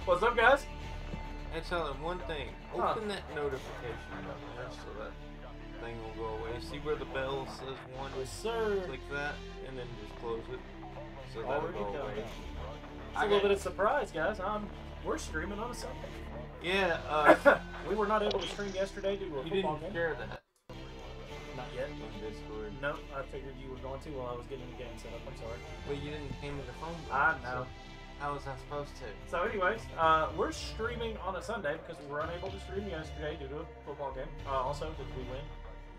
What's up, guys? And tell them one thing. Open that notification button there so that thing will go away. See where the bell says 1? Yes, sir. Click that, and then just close it. So that'll Already go done. away. It's a little bit of surprise, guys. We're streaming on a Sunday. Yeah, we were not able to stream yesterday due to a you football didn't game. share that Not yet. on Discord. No, I figured you were going to while I was getting the game set up. I'm sorry. Well, you didn't came to the phone. I know. So how was I supposed to? So, anyways, we're streaming on a Sunday because we were unable to stream yesterday due to a football game. Also, did we win?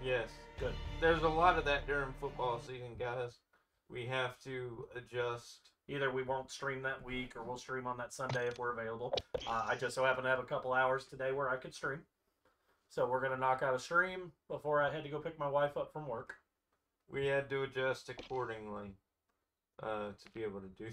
Yes. Good. There's a lot of that during football season, guys. We have to adjust. Either we won't stream that week or we'll stream on that Sunday if we're available. I just so happen to have a couple hours today where I could stream. So we're going to knock out a stream before I had to go pick my wife up from work. We had to adjust accordingly to be able to do.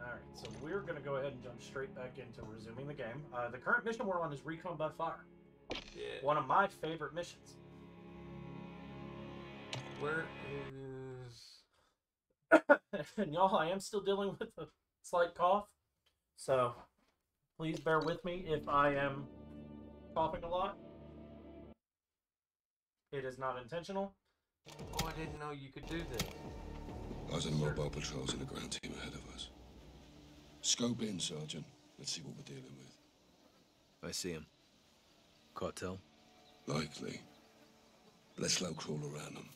Alright, so we're going to go ahead and jump straight back into resuming the game. The current mission we're on is Recon by Fire. Yeah. One of my favorite missions. Where is... And y'all, I am still dealing with a slight cough. So, please bear with me if I am coughing a lot. It is not intentional. Oh, I didn't know you could do this. Eyes on the mobile patrols and the ground team ahead of us. Scope in, Sergeant. Let's see what we're dealing with. I see him. Cartel? Likely. Let's slow crawl around them.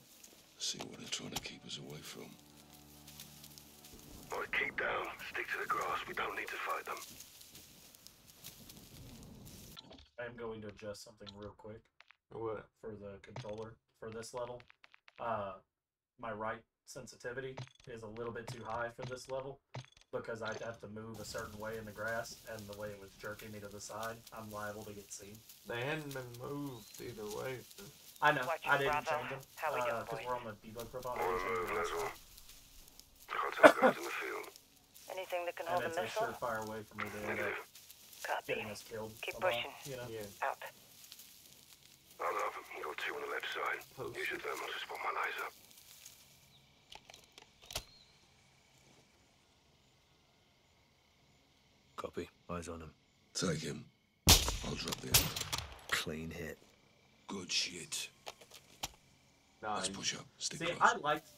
See what they're trying to keep us away from. All right, keep down. Stick to the grass. We don't need to fight them. I am going to adjust something real quick What? for the controller for this level. My right sensitivity is a little bit too high for this level because I'd have to move a certain way in the grass, and the way it was jerking me to the side, I'm liable to get seen. They hadn't been moved either way. I know. Watch I didn't Bravo. change them How we doing, because boys? we're on the debug profile. All I didn't change right, them. that's all. Cartel guys in the field. Anything that can And hold a it's a missile? surefire way for me to end up Negative. Copy. getting us killed. Keep a lot, pushing. you know? Yeah. Out. I love them. You got two on the left side. Post. Use your thermal to spot my laser. Copy. Eyes on him. Take him. I'll drop the other. Clean hit. Good shit. Nah, Let's push up. Stick See, close. I liked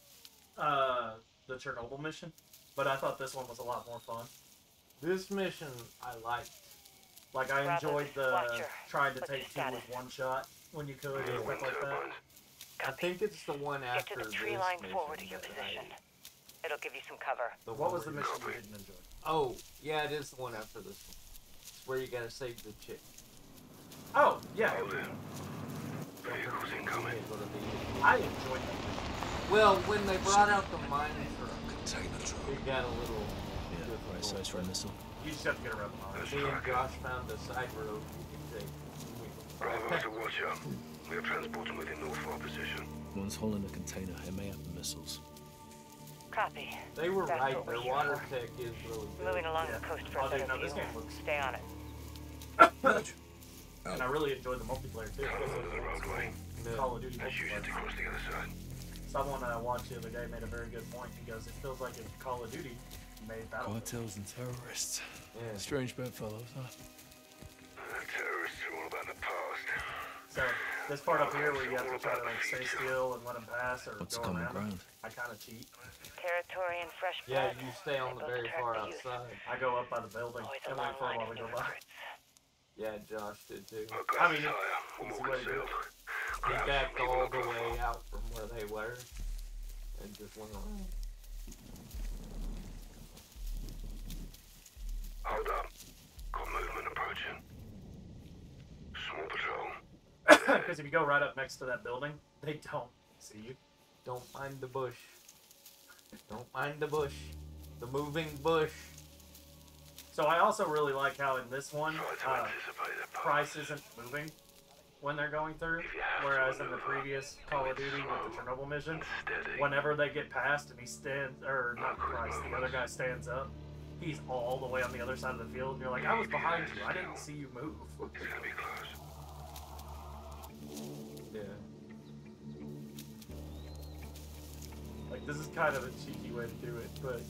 the Chernobyl mission, but I thought this one was a lot more fun. this mission I liked. Like, I Bravo, enjoyed the Watcher. trying to What's take your two with status? one shot when you could and Wind stuff like that. turbines. I think it's the one Get after to the this tree line mission forward of your that position. I- It'll give you some cover. the What one was the where mission you- you didn't enjoy? Oh, yeah, it is the one after this one. It's where you gotta save the chick. Oh, yeah. Hold in. Vehicles incoming. I enjoyed that mission. Well, when they brought out the mine truck, Container truck. it got a little Yeah, difficult. right size for a missile. You just have to get around the line. Let's Me and track it. Josh found a side road we could take. Bravo to Watcher. We are transporting within north for our position. One's hauling a container. It may have missiles. Copy. They were That's right. what we're Their here water for. tech is really good. Moving along Yeah. the coast for Oh, a dude, better no, this view. game looks- Stay on it. Roger. And I really enjoyed the multiplayer too. Out onto the roadway. Yeah. Call of Duty Let's use it to multiplayer. cross the other side. Someone I watched the other day made a very good point. He goes, "It feels like if Call of Duty made Battlefield." Cartels and terrorists. Yeah. Strange bedfellows, huh? Terrorists are all about the past. So this part up here where you have to try to like stay still and let them pass or What's go common around, ground? I kind of cheat. Territory and fresh Yeah, blood. you stay on the They both very attract far the youth. outside. I go up by the building Always a and long wait for them line while of they new go by. recruits. Yeah, Josh did too. Our I gas mean, tire. We're it's the moving way to do it. south. He Grab backed some all people the across. way out from where they were and just went on. Hold up. Got movement approaching. Small patrol. Because if you go right up next to that building, they don't see you. Don't mind the bush. Don't mind the bush. The moving bush. So I also really like how in this one, Try to anticipate their Price path. isn't moving when they're going through, whereas in the previous Call of Duty with the Chernobyl mission, Steady. whenever they get past and he stands, or not Price, the other guy stands up, he's all the way on the other side of the field, and you're like, I was behind you, I didn't see you move. It's gonna be close. Yeah. Like This is kind of a cheeky way to do it, but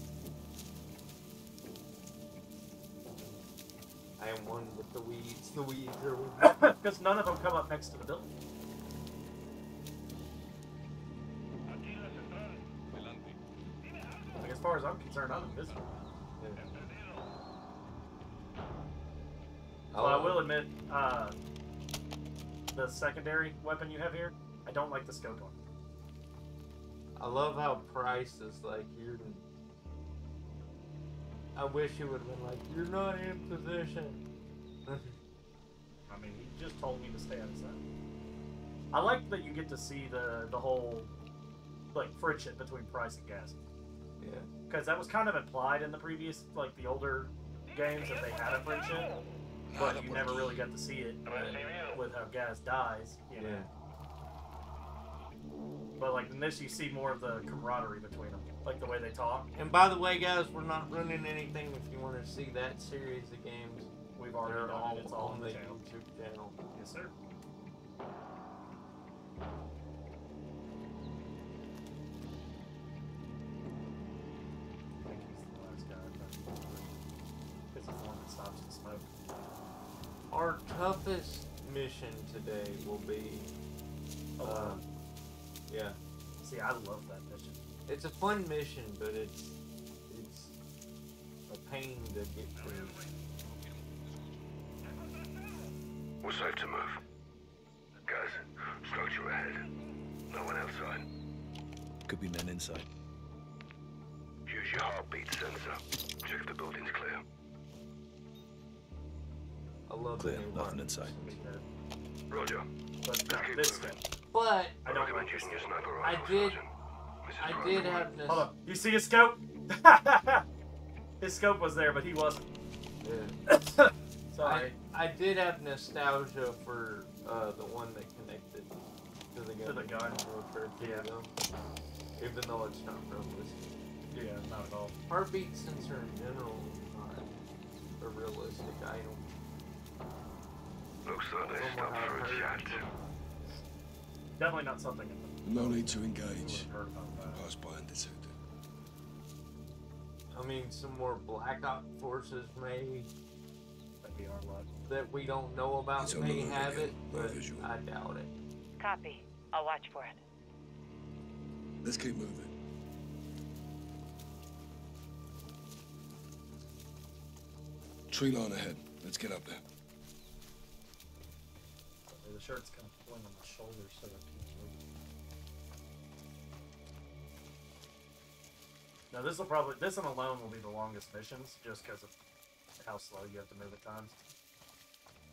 I am one with the weeds. The weeds are with me. because none of them come up next to the building. Like, as far as I'm concerned, I'm invisible. Well, I will admit, the secondary weapon you have here, I don't like the scope on. I love how Price is like, you're. I wish he would have been like, you're not in position. I mean, he just told me to stay outside. I like that you get to see the whole, like, friction between Price and Gas. Yeah. Because that was kind of implied in the previous, like, the older games that they had a friendship, but you never really got to see it with how Gas dies, you know. Yeah. But, like, in this, you see more of the camaraderie between them, like the way they talk. And by the way, guys, we're not running anything. If you want to see that series of games, We've already they're done all it. It's all on on the the channel. YouTube channel. Yes, sir. I think he's the last guy. Because he's the one that stops the smoke. Our toughest mission today will be, yeah, See, I love that mission. it's a fun mission, but it's a pain to get through. We're safe to move. Guys, structure ahead. No one outside. Could be men inside. Use your heartbeat sensor. Check if the building's clear. I love Clear, the new nothing one. inside. Roger. But not this thing. But I don't recommend like this using your thing. sniper I rifle, did- Sergeant. Mrs. I Ryan did might- have this. Hold on. You see his scope? His scope was there, but he wasn't. Yeah. Sorry. I did have nostalgia for the one that connected to the gun. To the gun. Yeah. Yeah. Even though it's not realistic. Yeah, not at all. Heartbeat sensor in general is not a realistic item. Looks like they From stopped what for I've a heard. chat. Definitely not something No need to you would engage. have heard about that. Pass by undetected. I mean, some more Black Ops forces may That'd be our luck. that we don't know about It's on the may move have again. it, No but visual. I doubt it. Copy. I'll watch for it. Let's keep moving. Tree line ahead. Let's get up there. The shirt's kind of pulling on my shoulders, so that keeps moving. Now this one alone will be the longest missions, just because of how slow you have to move at times.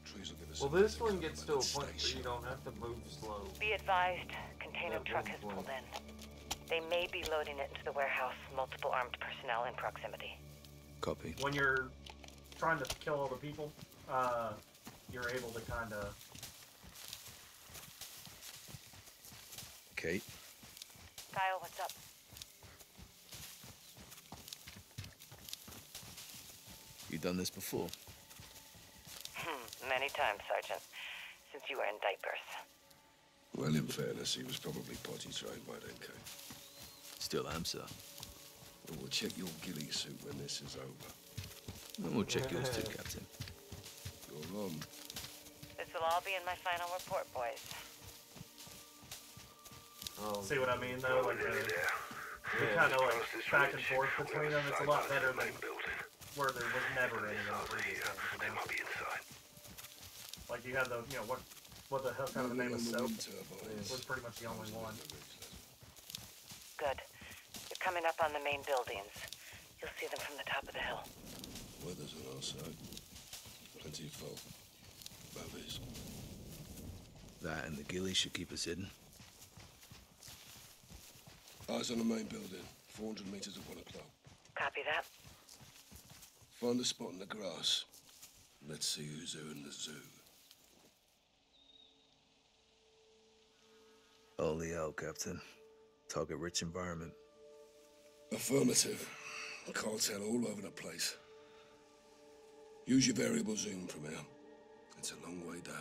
Trees will give us Well, some this basic one gets to a cover point and where stay you don't have to move slow. Be advised, container At truck one has point. pulled in. They may be loading it into the warehouse. Multiple armed personnel in proximity. Copy. When you're trying to kill all the people, you're able to kind of... Kate, Kyle, what's up? you done this before? Many times, Sergeant. Since you were in diapers. Well, in fairness, he was probably potty trained by then, Kate. Still am, sir. Well, we'll check your ghillie suit when this is over. And we'll check yours too, Captain. You're on. This will all be in my final report, boys. See what I mean, though? Like, Nearly the there. kind of, like, Across this back and ridge, forth we're between on them, the it's a lot sidelines better of the than main building. where there was never any in the Over previous here. games, They you know? might be inside. Like, you had the, you know, what the hell kind of the name of Moving on soap? wind turbines. Was pretty much the only one. Good. You're coming up on the main buildings. You'll see them from the top of the hill. Weather's on our side. Plenty of fog. Bovies. That and the ghillie should keep us hidden. Eyes on the main building. 400 meters at 1 o'clock. Copy that. Find a spot in the grass. Let's see who's who in the zoo. Holy hell, Captain. Target-rich environment. Affirmative. Cartel all over the place. Use your variable zoom from here. It's a long way down.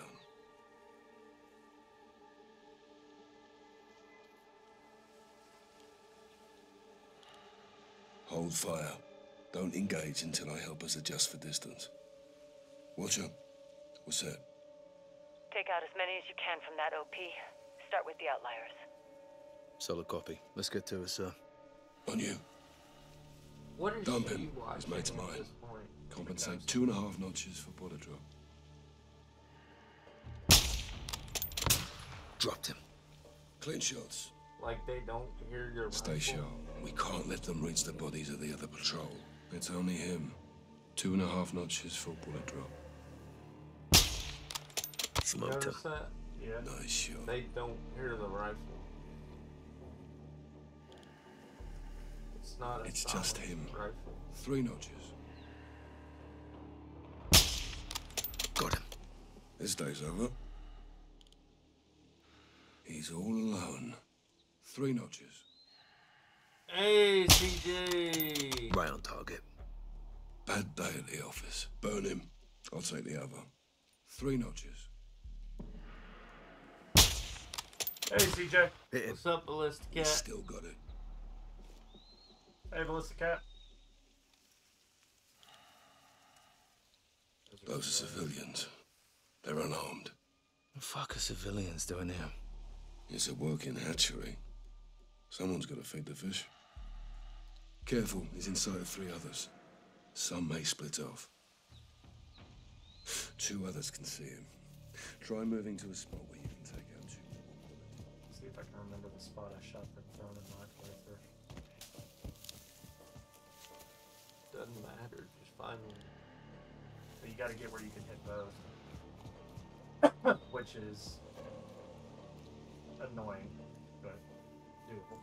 Hold fire. Don't engage until I help us adjust for distance. Watcher, what's that? Take out as many as you can from that OP. Start with the outliers. Solid copy. Let's get to it, sir. On you. What is Dump she him. watching His mate's at mine. this point? Compensate 2.5 notches for bullet drop. Dropped him. Clean shots. Like they don't hear your Stay rifle? sharp. We can't let them reach the bodies of the other patrol. It's only him. 2.5 notches for bullet drop. Smoked him. Notice that? Yeah. Nice shot. They don't hear the rifle. It's not a It's just silenced him. rifle. 3 notches. Got him. This day's over. He's all alone. 3 notches. Hey, CJ! Right on target. Bad day at the office. Burn him. I'll take the other. 3 notches. Hey, CJ. Hit him. What's up, Ballistic He's Cat? still got it. Hey, Ballistic Cat. Those are civilians. They're unarmed. What the fuck are civilians doing here? It's a working hatchery. Someone's got to feed the fish. Careful, he's inside of 3 others. Some may split off. 2 others can see him. Try moving to a spot where you can take out 2 more bullets. See if I can remember the spot I shot the drone in my playthrough. Doesn't matter, just find one. But you gotta get where you can hit both. Which is annoying, but doable.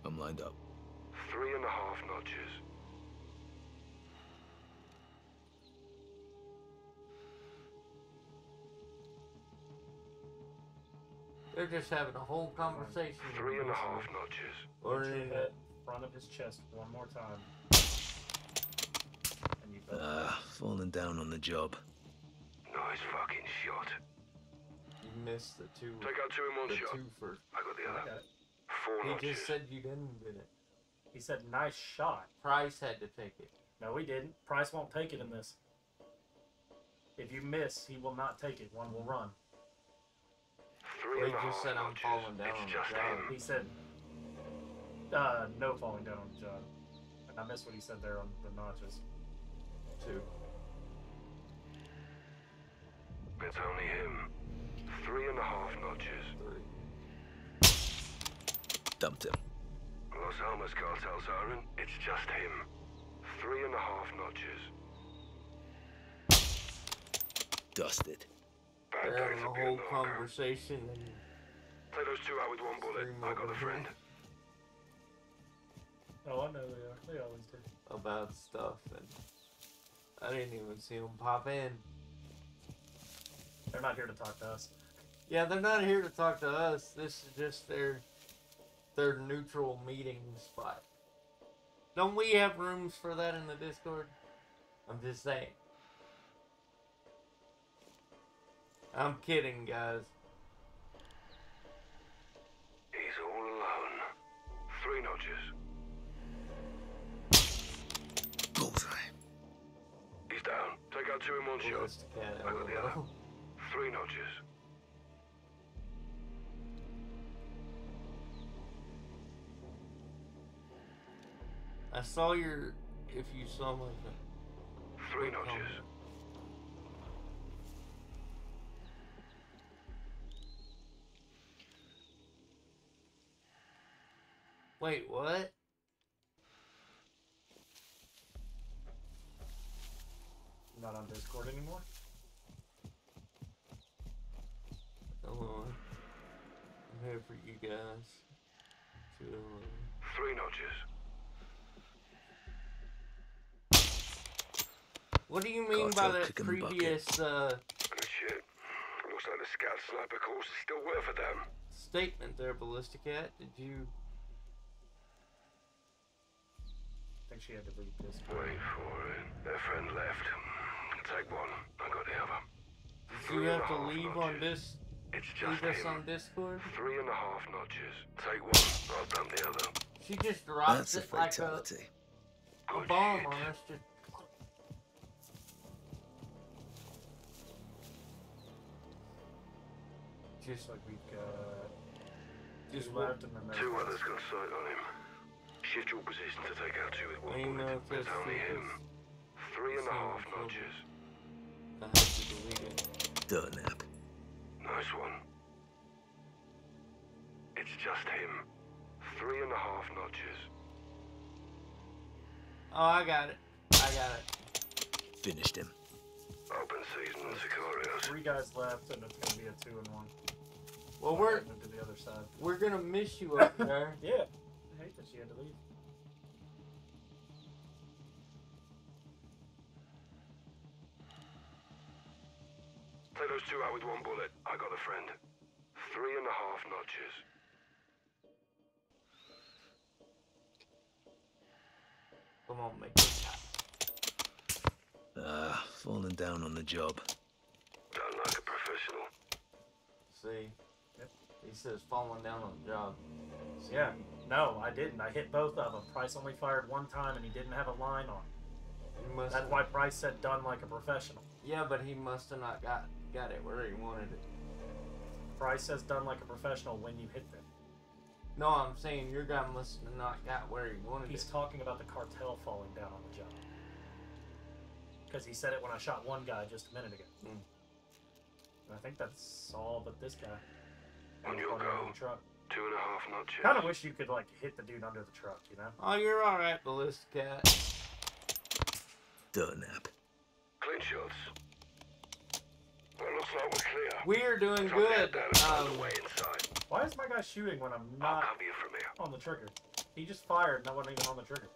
I'm lined up. 3.5 notches. They're just having a whole conversation. 3.5 notches. Or Put your in head front of his chest one more time. And you both Falling down on the job. Nice fucking shot. you missed the 2. Take out 2 in one the shot. 2 first. I got the I other. got it. 4 He notches. just said you didn't get it. He said, nice shot. Price had to take it. No, he didn't. Price won't take it in this. If you miss, he will not take it. One will run. 3.5 He just said I'm notches. falling down on It's the just job. him. He said, no falling down on the job. And I missed what he said there on the notches. 2. It's only him. 3.5 notches. 3. Dumped him. Los Alamos cartel siren. It's just him. 3.5 notches. Dusted. Bad They're days having a will be a whole longer. conversation and Take those 2 out with 1 bullet. 3 I got a more friend. Oh, I know they are. They always do. about stuff, and I didn't even see them pop in. They're not here to talk to us. Yeah, they're not here to talk to us. This is just their neutral meeting spot. Don't we have rooms for that in the Discord? I'm just saying. I'm kidding, guys. He's all alone. 3 notches. Bullseye. He's down. Take out 2 in one shot. Ballistic Cat, I got the other. LOL. 3 notches. I saw your. If you saw my. 3 notches. Wait, what? Not on Discord anymore? Hold on. I'm here for you guys. 3 notches. What do you mean by Cartel that kicking the bucket. previous Good shit. Looks like the scout sniper course is still worth a damn. statement there, Ballistic Cat? Did you? think she had to leave this. Wait for it. Their friend left. Take one. I got the other. Did you have to leave on this? It's just Leave us him. on Discord? 3.5 notches. Take one. I'll dump the other. She just dropped That's a it like fatality. a Good bomb shit. on us. Just like we've got Just two what? left and then there's 2 others got sight on him. Shift your position to take out 2 with 1 Aim bullet. at It's this only him. 3.5 Same notches. I have to delete it. Durnap. Nice one. It's just him. 3.5 notches. Oh, I got it. I got it. Finished him. Open season and Sicarios. 3 guys left, and it's gonna be a 2 and 1. Well, I'll move to the other side. we're gonna miss you up there. Yeah. I hate that she had to leave. Take those 2 out with 1 bullet. I got a friend. 3.5 notches. Come on, make it. Falling down on the job. Done like a professional. See? Yep. He says falling down on the job. Yeah. No, I didn't. I hit both of them. Price only fired 1 time, and he didn't have a line on. He must That's why Price said done like a professional. Yeah, but he must have not got it where he wanted it. Price says done like a professional when you hit them. No, I'm saying your guy must have not got where he wanted He's it. talking about the cartel falling down on the job. Because he said it when I shot one guy just a minute ago. Mm. And I think that's all but this guy. On your go. The truck. 2.5 notches. Kind of wish you could like hit the dude under the truck, you know? Oh, you're alright, Ballistic Cat. Durnap. Clean shots. Well, looks like we're clear. We're doing Time to head good. down and find a way inside. Why is my guy shooting when I'm I'll not cover you from here. on the trigger? He just fired and I wasn't even on the trigger.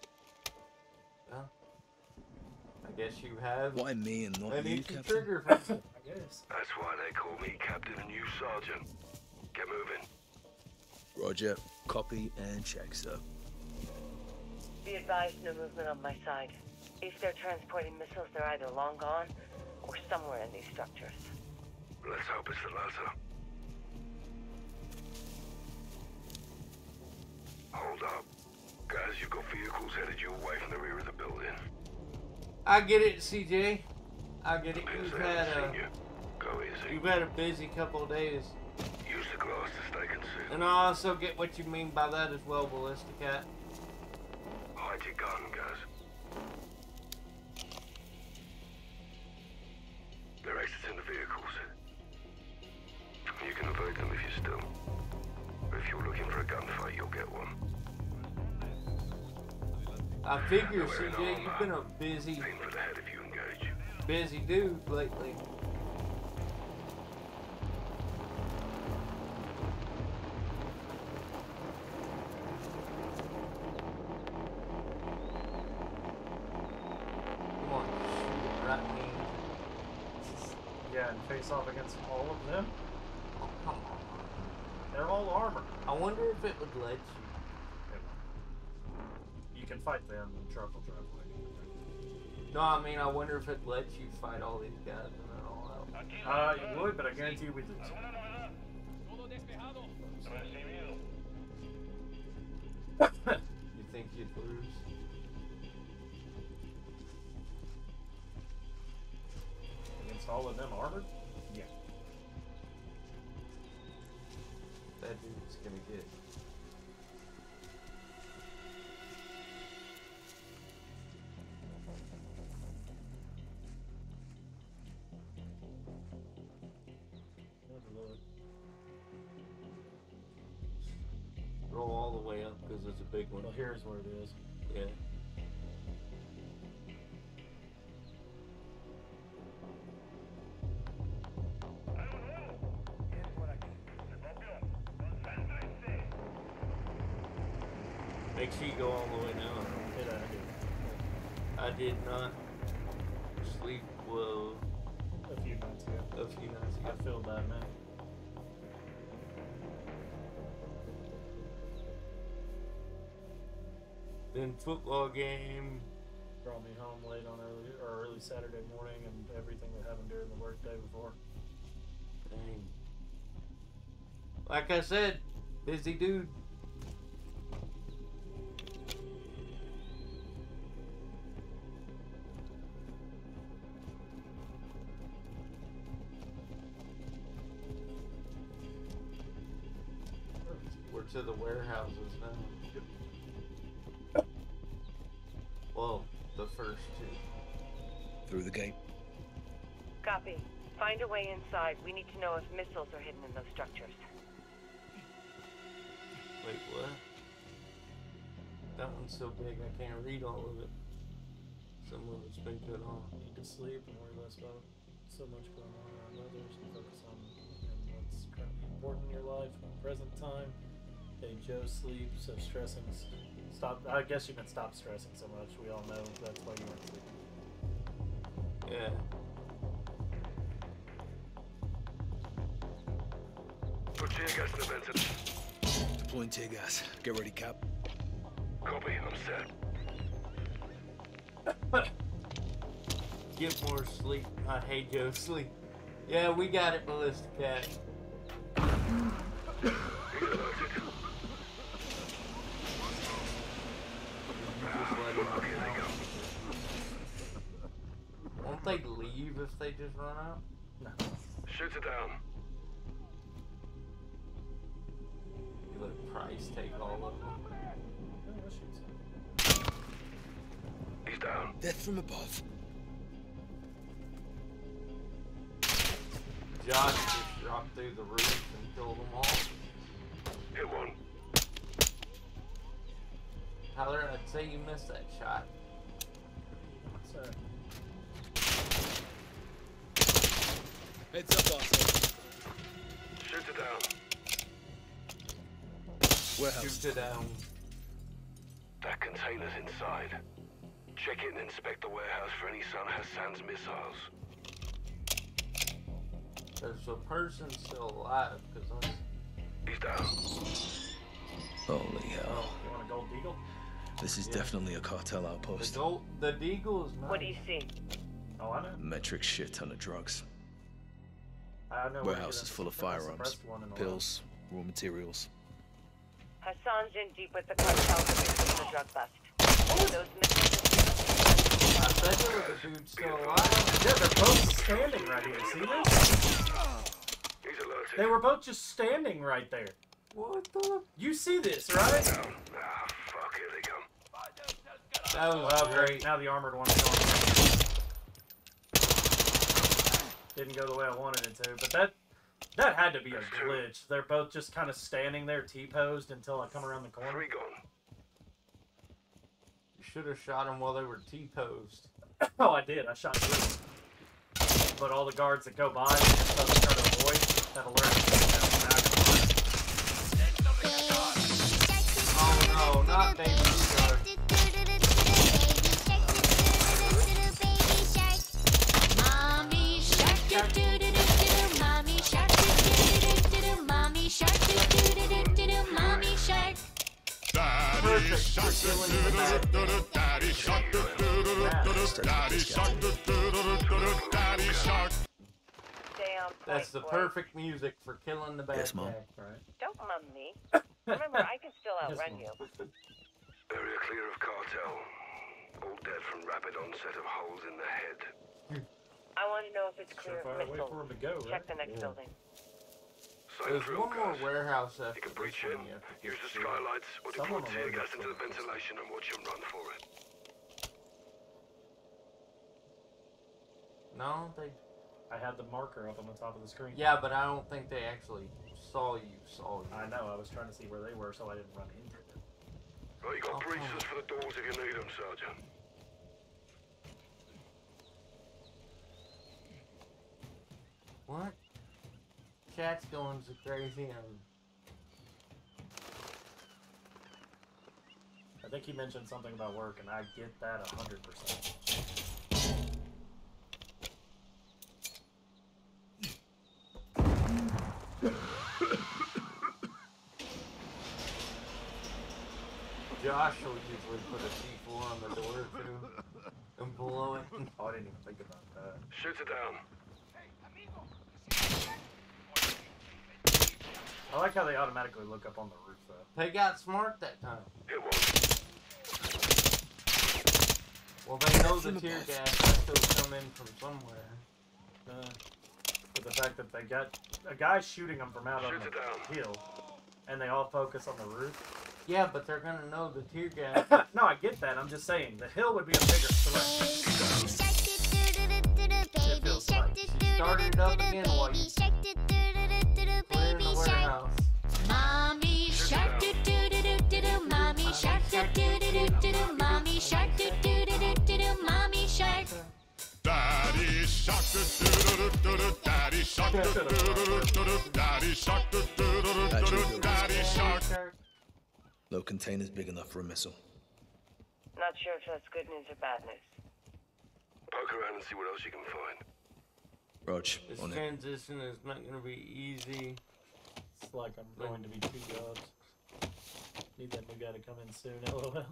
I guess you have Why me and not an you, itchy Captain? trigger finger. I guess. That's why they call me Captain and you Sergeant. Get moving. Roger. Copy and check, sir. Be advised, no movement on my side. If they're transporting missiles, they're either long gone or somewhere in these structures. Let's hope it's the latter. Hold up. Guys, you've got vehicles headed your way from the rear of the building. I get it, CJ. I get it. Appears You've they had haven't a seen you. Go easy. you've had a busy couple of days, Use the glass to stay concealed. and I also get what you mean by that as well, Ballistic Cat. Hide your gun, guys. They're exiting the vehicles. You can avoid them if you're still. But if you're looking for a gunfight, you'll get one. I figure, They're wearing CJ, you've armor. been a busy Aim for the head if you engage. dude lately. Come on, shoot it right me. Yeah, and face off against all of them. Oh, come on. They're all armor. I wonder if it would let you. You can fight them and truck will drive away. No, I mean, I wonder if it lets you fight all these guys and then all out. You would, but I guarantee you we'd lose. You think you'd lose? Against all of them armored? Yeah. That dude's gonna get. Roll all the way up because it's a big one. Well, here's where it is. Yeah. Make sure you go all the way down. Hit out I did not sleep well a few nights ago. a few nights I ago. feel that, man. Then football game brought me home late on early Saturday morning, and everything that happened during the workday before. Dang. Like I said, busy dude. We're to the warehouses now. Well, the first two. Through the gate. Copy. Find a way inside. We need to know if missiles are hidden in those structures. Wait, what? That one's so big I can't read all of it. Some of it's been cut off. You can sleep and worry less about so much going on around others and focus on what's currently important in your life in the present time. Hey, Joe, sleep, so stressing. Stop. I guess you can stop stressing so much. We all know that's why you weren't sleeping. Yeah. Put tear gas in the ventilator. Deploying tear gas. Get ready, Cap. Copy, I'm set. Get more sleep. I hate Joe sleep. Yeah, we got it, Ballista Cat. He's alerted. Won't they leave if they just run out? No. Shoot it down. You let Price take all of them. He's down. Death from above. Josh just dropped through the roof and killed them all. Hit one. Tyler, I'd say you missed that shot. Sorry. Heads up, Arthur. Shoot it down. Warehouse. Shoot it down. That container's inside. Check it and inspect the warehouse for any Son Hassan's missiles. There's a person still alive, because He's down. Holy hell. You want a gold deagle? This is Yeah. definitely a cartel outpost. the Deagle is nice. What do you see? Oh, I know. Metric shit ton of drugs. I know. Warehouse is full of firearms, Suppressed one in the pills, raw materials. Hassan's in deep with the cartel because of the drug bust. Those missiles. I bet there was a dude still alive. Yeah, they're both standing right here. See this? He's alerted. They were both just standing right there. What the? You see this, right? Down. Ah, fuck, here they come. That was Well, great. great. Now the armored one's gone. Didn't go the way I wanted it to, but that had to be a glitch. They're both just kind of standing there T-posed until I come around the corner. 3 gone. You should have shot them while they were T-posed. Oh, I did. I shot two. But all the guards that go by, I'm supposed to try to avoid, have alerted. Oh no, not Baby Shark. Mommy shark, do do do do do. Mommy shark, do do do do do. Mommy shark, do do do do do. Mommy shark. Perfect for killing the bad guy. Daddy shark, Daddy shark. Stay on point, That's the boy. perfect music for killing the bad Yes, Mom. guy. Right. Don't mum me. Remember, I can still outrun you. Area clear of cartel. All dead from rapid onset of holes in the head. I want to know if it's clear So of far away missiles. for him to go, right? Check the next building. Same There's drill, one more guys. warehouse after You can this breach one, in, yeah. use the skylights, or deploy Someone tear already gas into the focused. ventilation and watch him run for it. No, they. I had the marker up on the top of the screen. Yeah, but I don't think they actually saw you. I know. I was trying to see where they were so I didn't run into them. Right, you got Oh, breaches for the doors if you need them, Sergeant. What? Chat's going so crazy and I think he mentioned something about work, and I get that 100%. Josh will usually put a C4 on the door too. didn't even think about that. Shoot it down. I like how they automatically look up on the roof, though. They got smart that time. Hit one. Well, they know the tear gas has to come in from somewhere. But the fact that they got a guy shooting them from out on Shoot it down. the hill, and they all focus on the roof. Yeah, but they're gonna know the tear gas. No, I get that. I'm just saying the hill would be a bigger threat. It feels like. She started up again while you put her in the warehouse. Mommy shark do do do do do do. Mommy shark do do do do do do. Mommy shark do do do do do do. Mommy shark. Daddy shark, daddy shark, daddy shark, daddy shark. No container's big enough for a missile. Not sure if that's good news or bad news. Poke around and see what else you can find. Rog, This on it. transition is not gonna be easy. It's like I'm going to be 2 jobs. Need that new guy to come in soon. LOL.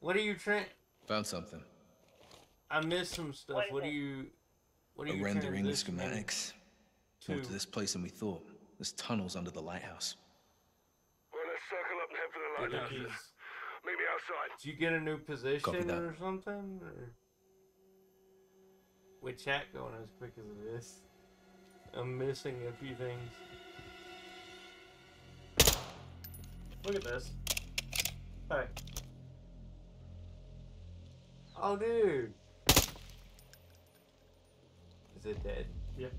What are you trying? Found something. I missed some stuff. What are you? What are A you rendering the transitioning schematics. More to to? this place than we thought. There's tunnels under the lighthouse. Well, let's circle up and head for the I think lighthouse. he's Meet me outside. Did you get a new position that. or something? Or with chat going as quick as it is, I'm missing a few things. Look at this. Hey. Oh, dude. Is it dead? Yep.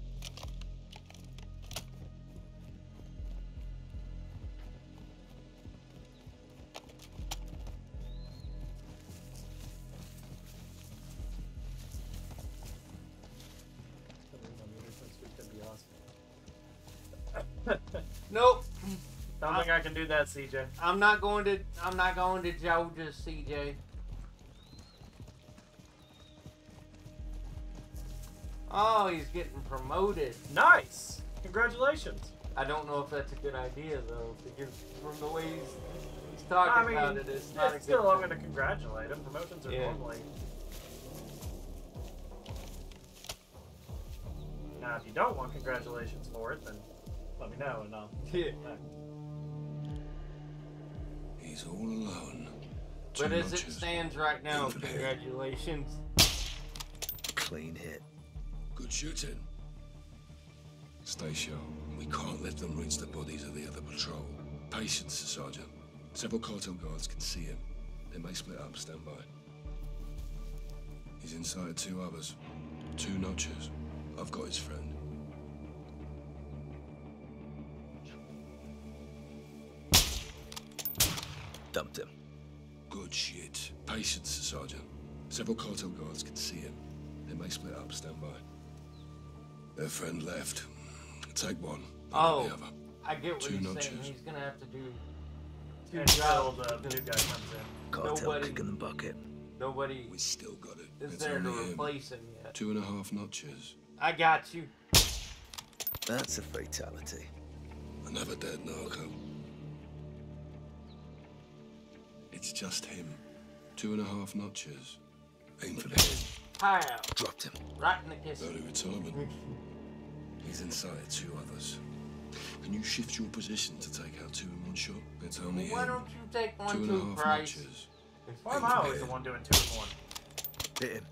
Nope. Don't think I can do that, CJ. I'm not going to Georgia, CJ. Oh, he's getting promoted. Nice! Congratulations. I don't know if that's a good idea though, because from the way he's talking I mean, about it, it's not a still, good I'm thing. going to congratulate him. Promotions are Yeah. normally. Now, if you don't want congratulations for it, then let me know and I'll. Yeah. He's all alone. But Two as it notches. stands right now, Even ahead. congratulations. Clean hit. Good shooting. Stay sharp. We can't let them reach the bodies of the other patrol. Patience, Sergeant. Several cartel guards can see him. They may split up. Stand by. He's inside 2 others. 2 notches. I've got his friend. Dumped him. Good shit. Patience, Sergeant. Several cartel guards can see him. They may split up. Stand by. Their friend left. Take one. Oh. The other. I get what 2 he's notches. saying. He's gonna have to do 2 Until jobs. the because new guy comes in. Cartel Nobody- kicking the bucket. Nobody We still got it. is It's there to only him. replace him yet. 2.5 notches. I got you. That's a fatality. Another dead narco. It's just him. 2.5 notches. Aim for the head. Pow! Dropped him. Right in the kiss. Early retirement. He's inside 2 others. Can you shift your position to take out 2 in one shot? It's only Why him. don't you take 1, 2, 2.5 Price? notches. Why am I always the one doing 2 in 1? Hit him.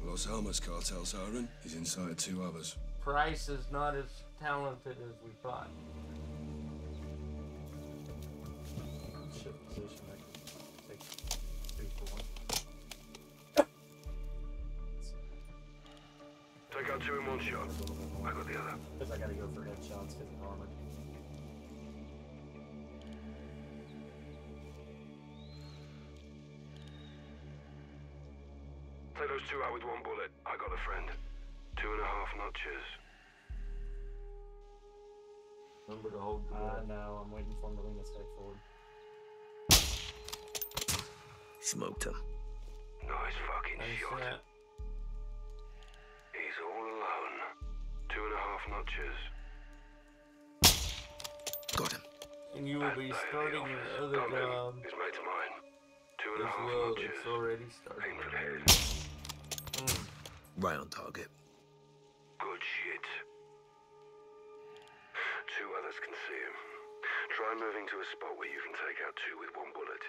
Los Alamos cartel siren. He's inside 2 others. Price is not as talented as we thought. Shift position. I can take 2 for 1. Take out 2 in one shot. I got the other. Because I gotta go for headshots because of armor. Take those 2 out with 1 bullet. I got a friend. 2.5 notches. Remember to hold the I know, I'm waiting for him to lean his head forward. Smoked him. Nice fucking Nice shot. that. He's all alone. 2.5 notches. Got him. And you will be starting your other Come in. job His mate's mine. as 2.5 well. notches. It's already Aim started. for the head. Right on target. Good shit. 2 others can see him. Try moving to a spot where you can take out 2 with 1 bullet.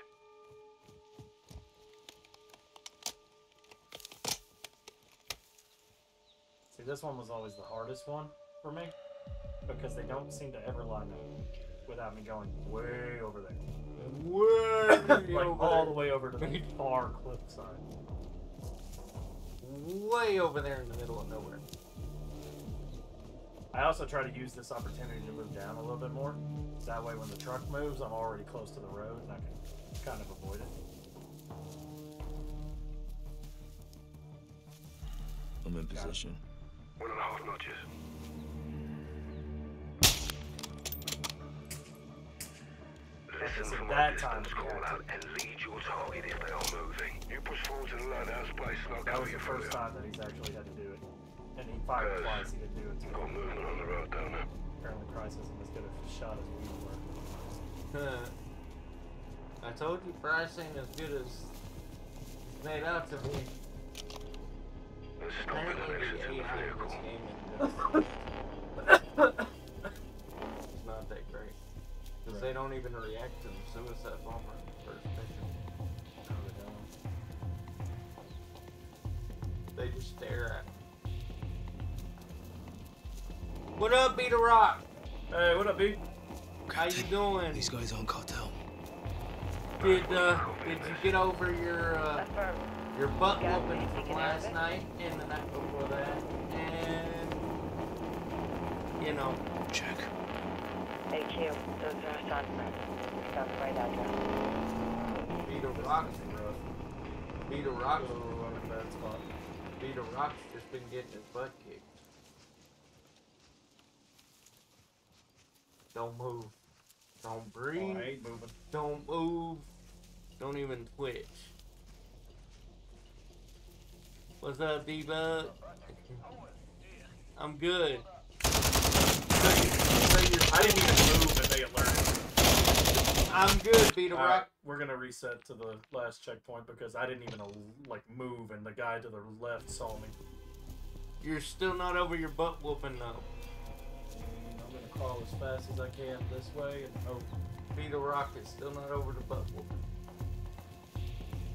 See, this one was always the hardest one for me because they don't seem to ever line up without me going way over there. Way Like over all there. the way over to the far cliffside. Way over there in the middle of nowhere. I also try to use this opportunity to move down a little bit more. That way when the truck moves, I'm already close to the road and I can kind of avoid it. I'm in position. 1.5 notches. Listen See, for my that time distance we call had out and lead your target if they are moving. You push forward to the lighthouse place and I'll That cover was you the from first there. time that he's actually had to do it. And he fired twice, he didn't do it. Got movement on the road down there. Apparently Price isn't as good a shot as we were. I told you Bryce ain't as good as he's made out to be. Let's stop it and Apparently exit the in the AI in vehicle. this game is not that great. Because they don't even react to the suicide bomber in the first mission. They just stare at him. What up, Beat a Rock? Hey, what up, B? How you doing? These guys on cartel. Did you get over your Affirm. butt Yeah, whooping please from speak in last Arabic. night and the night before that? And you know, Check. AQ, those are Hassan's men. Found the right address. Beat a Rock's rough. Beat a Rock's in a bad spot. Beat a Rock's just been getting his butt kicked. Don't move. Don't breathe. Oh, I ain't moving. Don't move. Don't even twitch. What's up, D-Bug? I'm good. I didn't even move and they alerted. I'm good, Beat a Alright, Rock. we're gonna reset to the last checkpoint because I didn't even like move and the guy to the left saw me. You're still not over your butt whooping though. I'm gonna crawl as fast as I can this way and oh, Beat a Rock is still not over the butt whooping.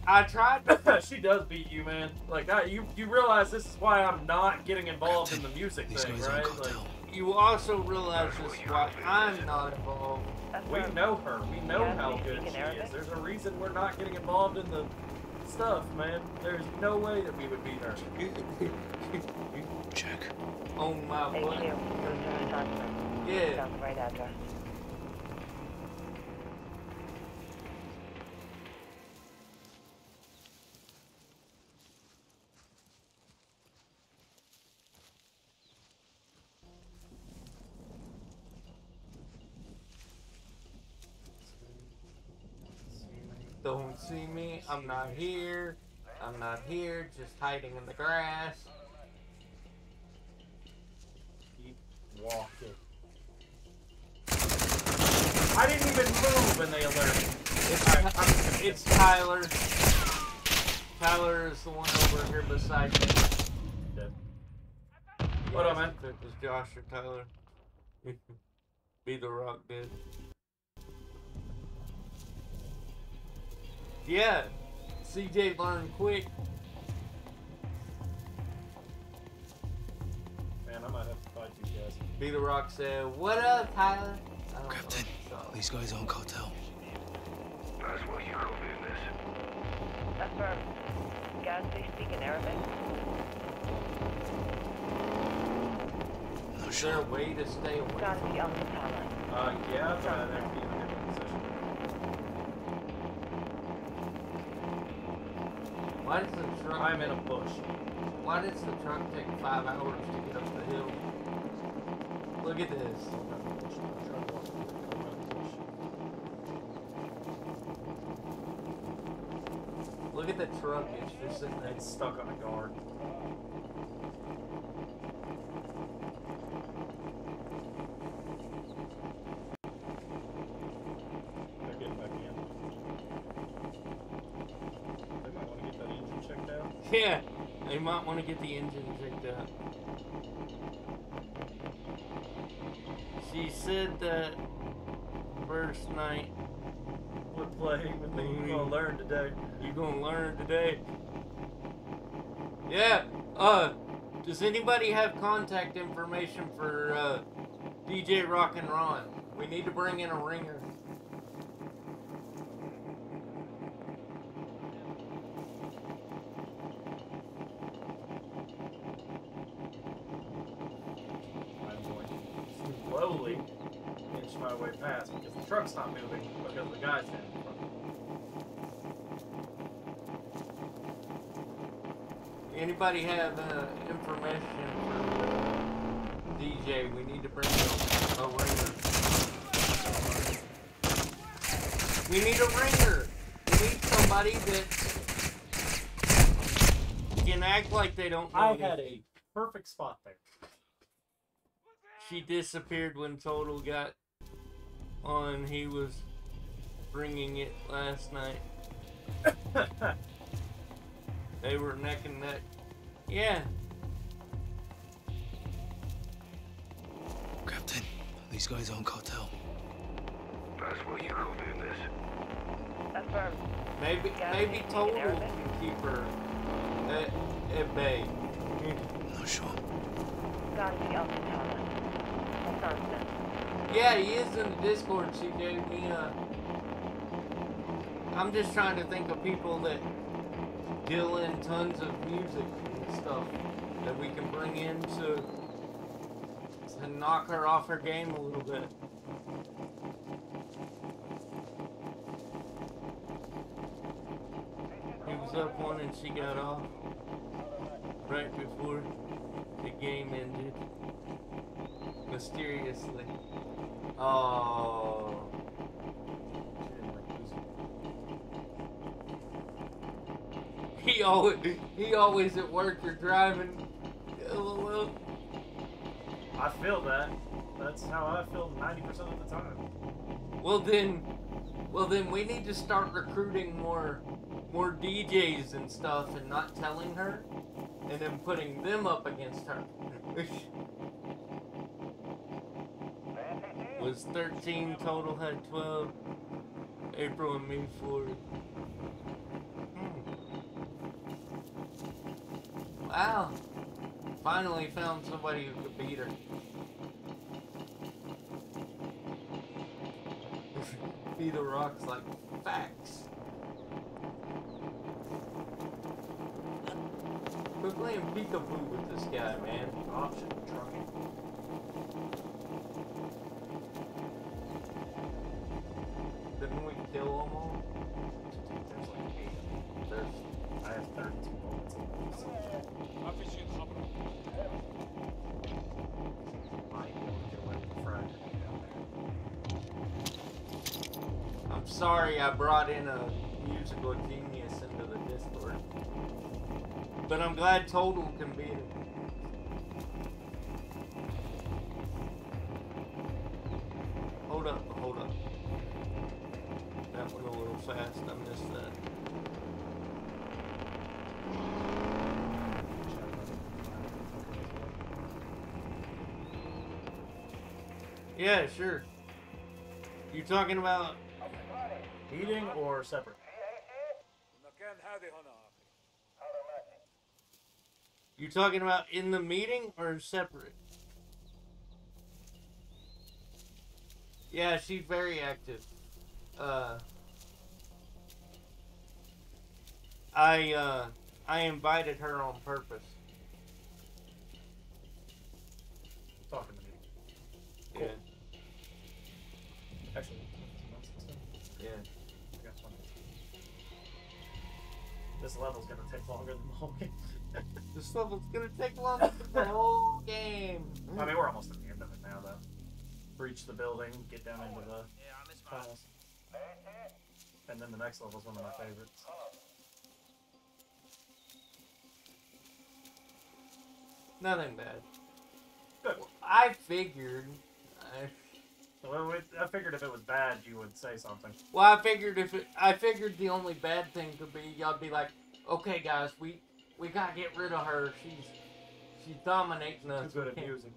I tried to. she does beat you, man. Like you realize this is why I'm not getting involved in the music These thing, guys on right? cartel. Like You also realize this is why I'm not involved. we Affirm. know her. We know Yeah, how please good speak in she Arabic. is. There's a reason we're not getting involved in the stuff, man. There's no way that we would beat her. Check. Oh my AQ, butt. those are Hassan's men. Yeah. Found the right address. Don't see me. I'm not here. I'm not here. Just hiding in the grass. Keep walking. I didn't even move and they alerted. It's Tyler. Tyler is the one over here beside me. Dead. What up, Yes, man? if it was Josh or Tyler. Be the Rock did. Yeah, CJ learned quick. Man, I might have to fight these guys. Be the Rock said, "What up, Tyler?" I don't know Captain, what he these guys on cartel. That's what you copying this. Affirm. Guys, they speak in Arabic. No saw. Is there a shot. way to stay away? Gotta be Uncle Tyler. Yeah, but I'd have to be in a different position. Why does the truck? I'm in a bush. Why does the truck take 5 hours to get up the hill? Look at this. Look at the truck. It's just sitting there. It's stuck on a guard. They're getting back in. They might want to get that engine checked out. Yeah, They might want to get the engine checked out. She said that first night Would play with me. You're gonna learn today. you gonna learn today. Yeah. Does anybody have contact information for DJ Rock and Ron? We need to bring in a ringer. I'm going to slowly inch my way past because the truck's not moving because the guy's standing in front of me. Anybody have information for DJ? We need to bring a ringer. We need a ringer. We need somebody that can act like they don't know I had anything. a perfect spot there. She disappeared when Total got on. He was bringing it last night. They were neck and neck. Yeah. Captain, these guys aren't cartel. That's what you call doing this. Affirm. Maybe Total can keep her at bay. Not sure. Gotta be up and talking. That's nonsense. Yeah, he is in the Discord. She gave me I'm just trying to think of people that deal in tons of music and stuff that we can bring in to knock her off her game a little bit. He was up one and she got off right before the game ended. Mysteriously. Oh. He always at work or driving. LOL. I feel that. That's how I feel 90% of the time. Well then we need to start recruiting more DJs and stuff and not telling her and then putting them up against her. Was 13 total, had 12. April and me 4. Wow. Finally found somebody who could beat her. Beat the rocks like facts. Quit playing peekaboo with this guy, man. Option trucking. Didn't we kill them all? There's like 8 of them. I have 32 bullets in this. Might be able to get away with the fragment down there. I'm sorry I brought in a musical genius into the Discord. But I'm glad Total can beat it. Hold up. That went a little fast, I missed that. Yeah, sure. You talking about Meeting or separate? You talking about in the meeting or separate? Yeah, she's very active. I invited her on purpose. Talking to me. Yeah. Actually, Yeah. I got one. This level's gonna take longer than the whole game. This level's gonna take longer than the whole game. I mean, we're almost at the end of it now, though. Breach the building, get down into the tunnels. And then the next level's one of my favorites. Nothing bad. Good. I figured. Well, I figured if it was bad, you would say something. I figured the only bad thing could be I'd be like, okay guys, We gotta get rid of her. She's dominating us. Too good at We can't- music.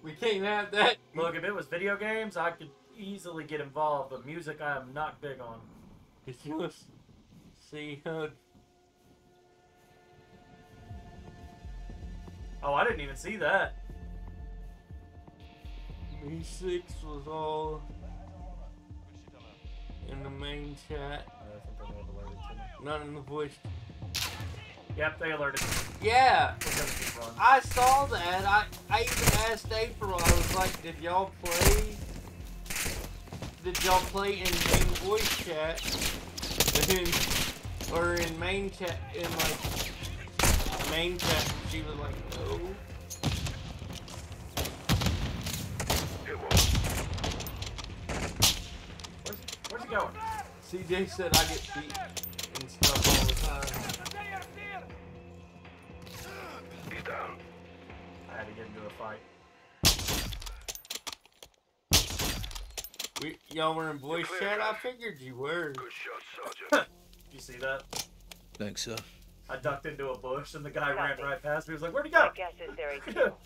We can't have that. Look, if it was video games, I could easily get involved, but music I am not big on. Cause you was see her. Oh, I didn't even see that. Me6 was all in the main chat, I think they may have alerted to me. not in the voice. Yep, they alerted me. Yeah, We're gonna keep running. I saw that. I even asked April. I was like, "Did y'all play? Did y'all play in main voice chat, or in main chat in like main chat?" And she was like, "No." Hit one. Where's he going? CJ said I get beat and stuff all the time. He's down. I had to get into a fight. Y'all were in voice chat? I figured you were. Good shot, Sergeant. You see that? Thanks, sir. I ducked into a bush and the guy ran Copy. right past me. He was like, "Where'd he My go?" guess is they're ATO.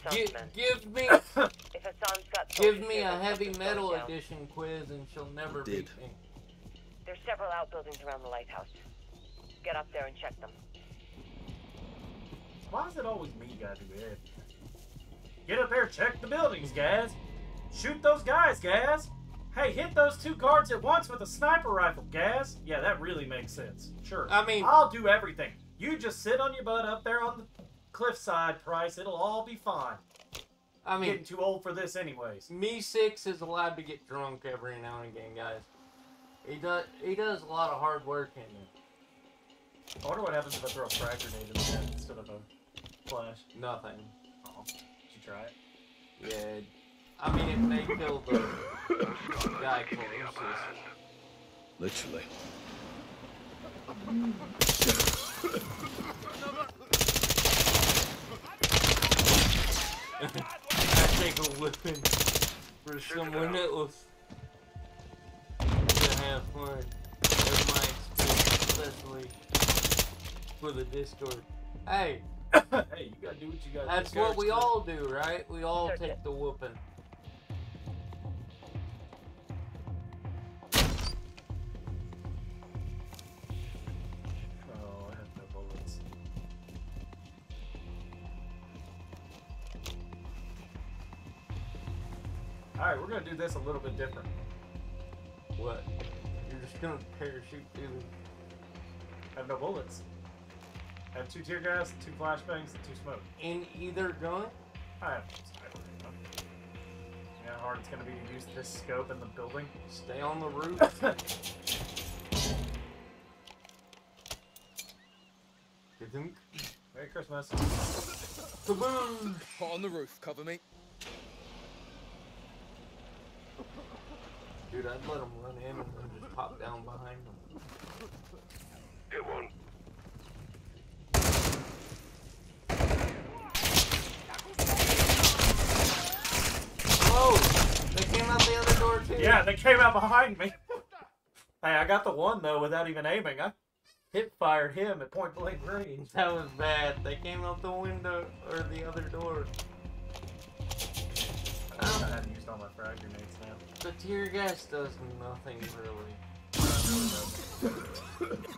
Assaultmen. Give me If Hassan's got give soldiers me here, a they'll heavy put the metal stones down. edition quiz and she'll never Did. beat me. There's several outbuildings around the lighthouse. Get up there and check them. Why is it always me gotta do it? Get up there, check the buildings, Gaz. Shoot those guys, Gaz. Hey, hit those two guards at once with a sniper rifle, Gaz. Yeah, that really makes sense. Sure. I mean- I'll do everything. You just sit on your butt up there on the cliffside, Price. It'll all be fine. I I'm mean, getting too old for this anyways. Me6 is allowed to get drunk every now and again, guys. He does a lot of hard work in it. I wonder what happens if I throw a frag grenade in the head instead of a flash. Nothing. Oh, did you try it? Yeah. I mean, it may kill the guy closest. Literally. I take a whipping for someone else to have fun. That's my experience, especially for the Discord. Hey, Hey, you gotta do what you gotta do. that's what we all do, right? We all Search take it. the whooping. Oh, I have no bullets. Alright, we're gonna do this a little bit different. What? You're just gonna parachute through I have no bullets. I have 2 tear gas, 2 flashbangs, and 2 smoke. in either gun? I have sniper. You know how hard it's gonna be to use this scope in the building? Stay on the roof. Ka-dunk. Merry Christmas. Kaboom! Hot on the roof. Cover me. Dude, I'd let him run in and then just pop down behind him. Hit one. Whoa! They came out the other door too. Yeah, they came out behind me. Hey, I got the one though without even aiming. I fired him at point blank range. That was bad. They came out the window or the other door. I haven't used all my frag grenades now. The tear gas does nothing really.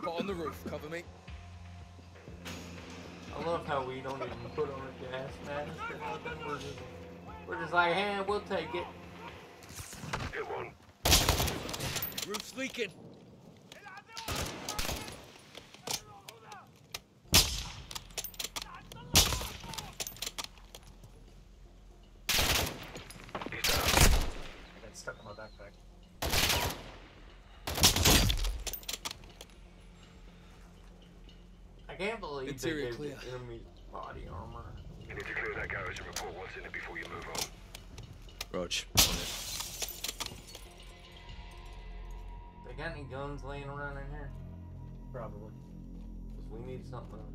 Hot on the roof. Cover me. I love how we don't even put on a gas mask or nothing. We're just like, hey, we'll take it. Hit one. Roof's leaking. He's down. I got stuck in my backpack. I can't believe Interior they gave clear. the enemy body armor. You need to clear that garage and report what's in it before you move on. Rog. On it. They got any guns laying around in here? Probably. 'Cause we need something else.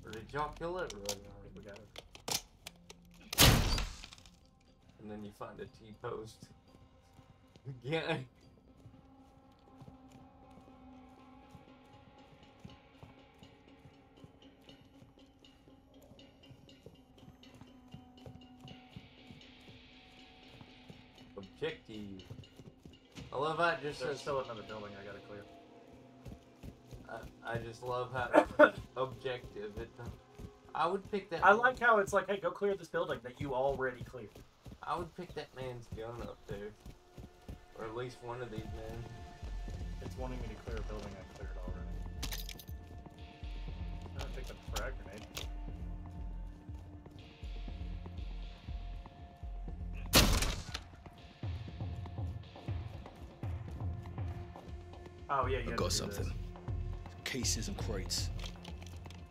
Or did y'all kill everybody I already? think we got it. And then you find a T-post. Yeah. Objective. I love how it just There's says. still another building I gotta clear. I just love how objective it. I would pick that. I like how it's like, hey, go clear this building that you already cleared. I would pick that man's gun up there, or at least one of these men. It's wanting me to clear a building I cleared already. I picked up a frag grenade. Oh yeah, you I had got to do something. this. Cases and crates.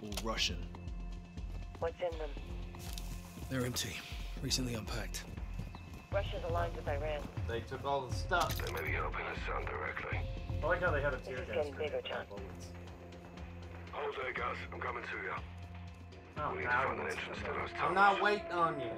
All Russian. What's in them? They're empty. Recently unpacked. Russia's aligned with Iran. They took all the stuff. They may be helping us indirectly. I like how they had a tear is gas getting grenade bigger, with John. bullets. Hold there, Gus. I'm coming to you. Oh, We need to now find an it's entrance to coming those out. tunnels. I'm not waiting on you.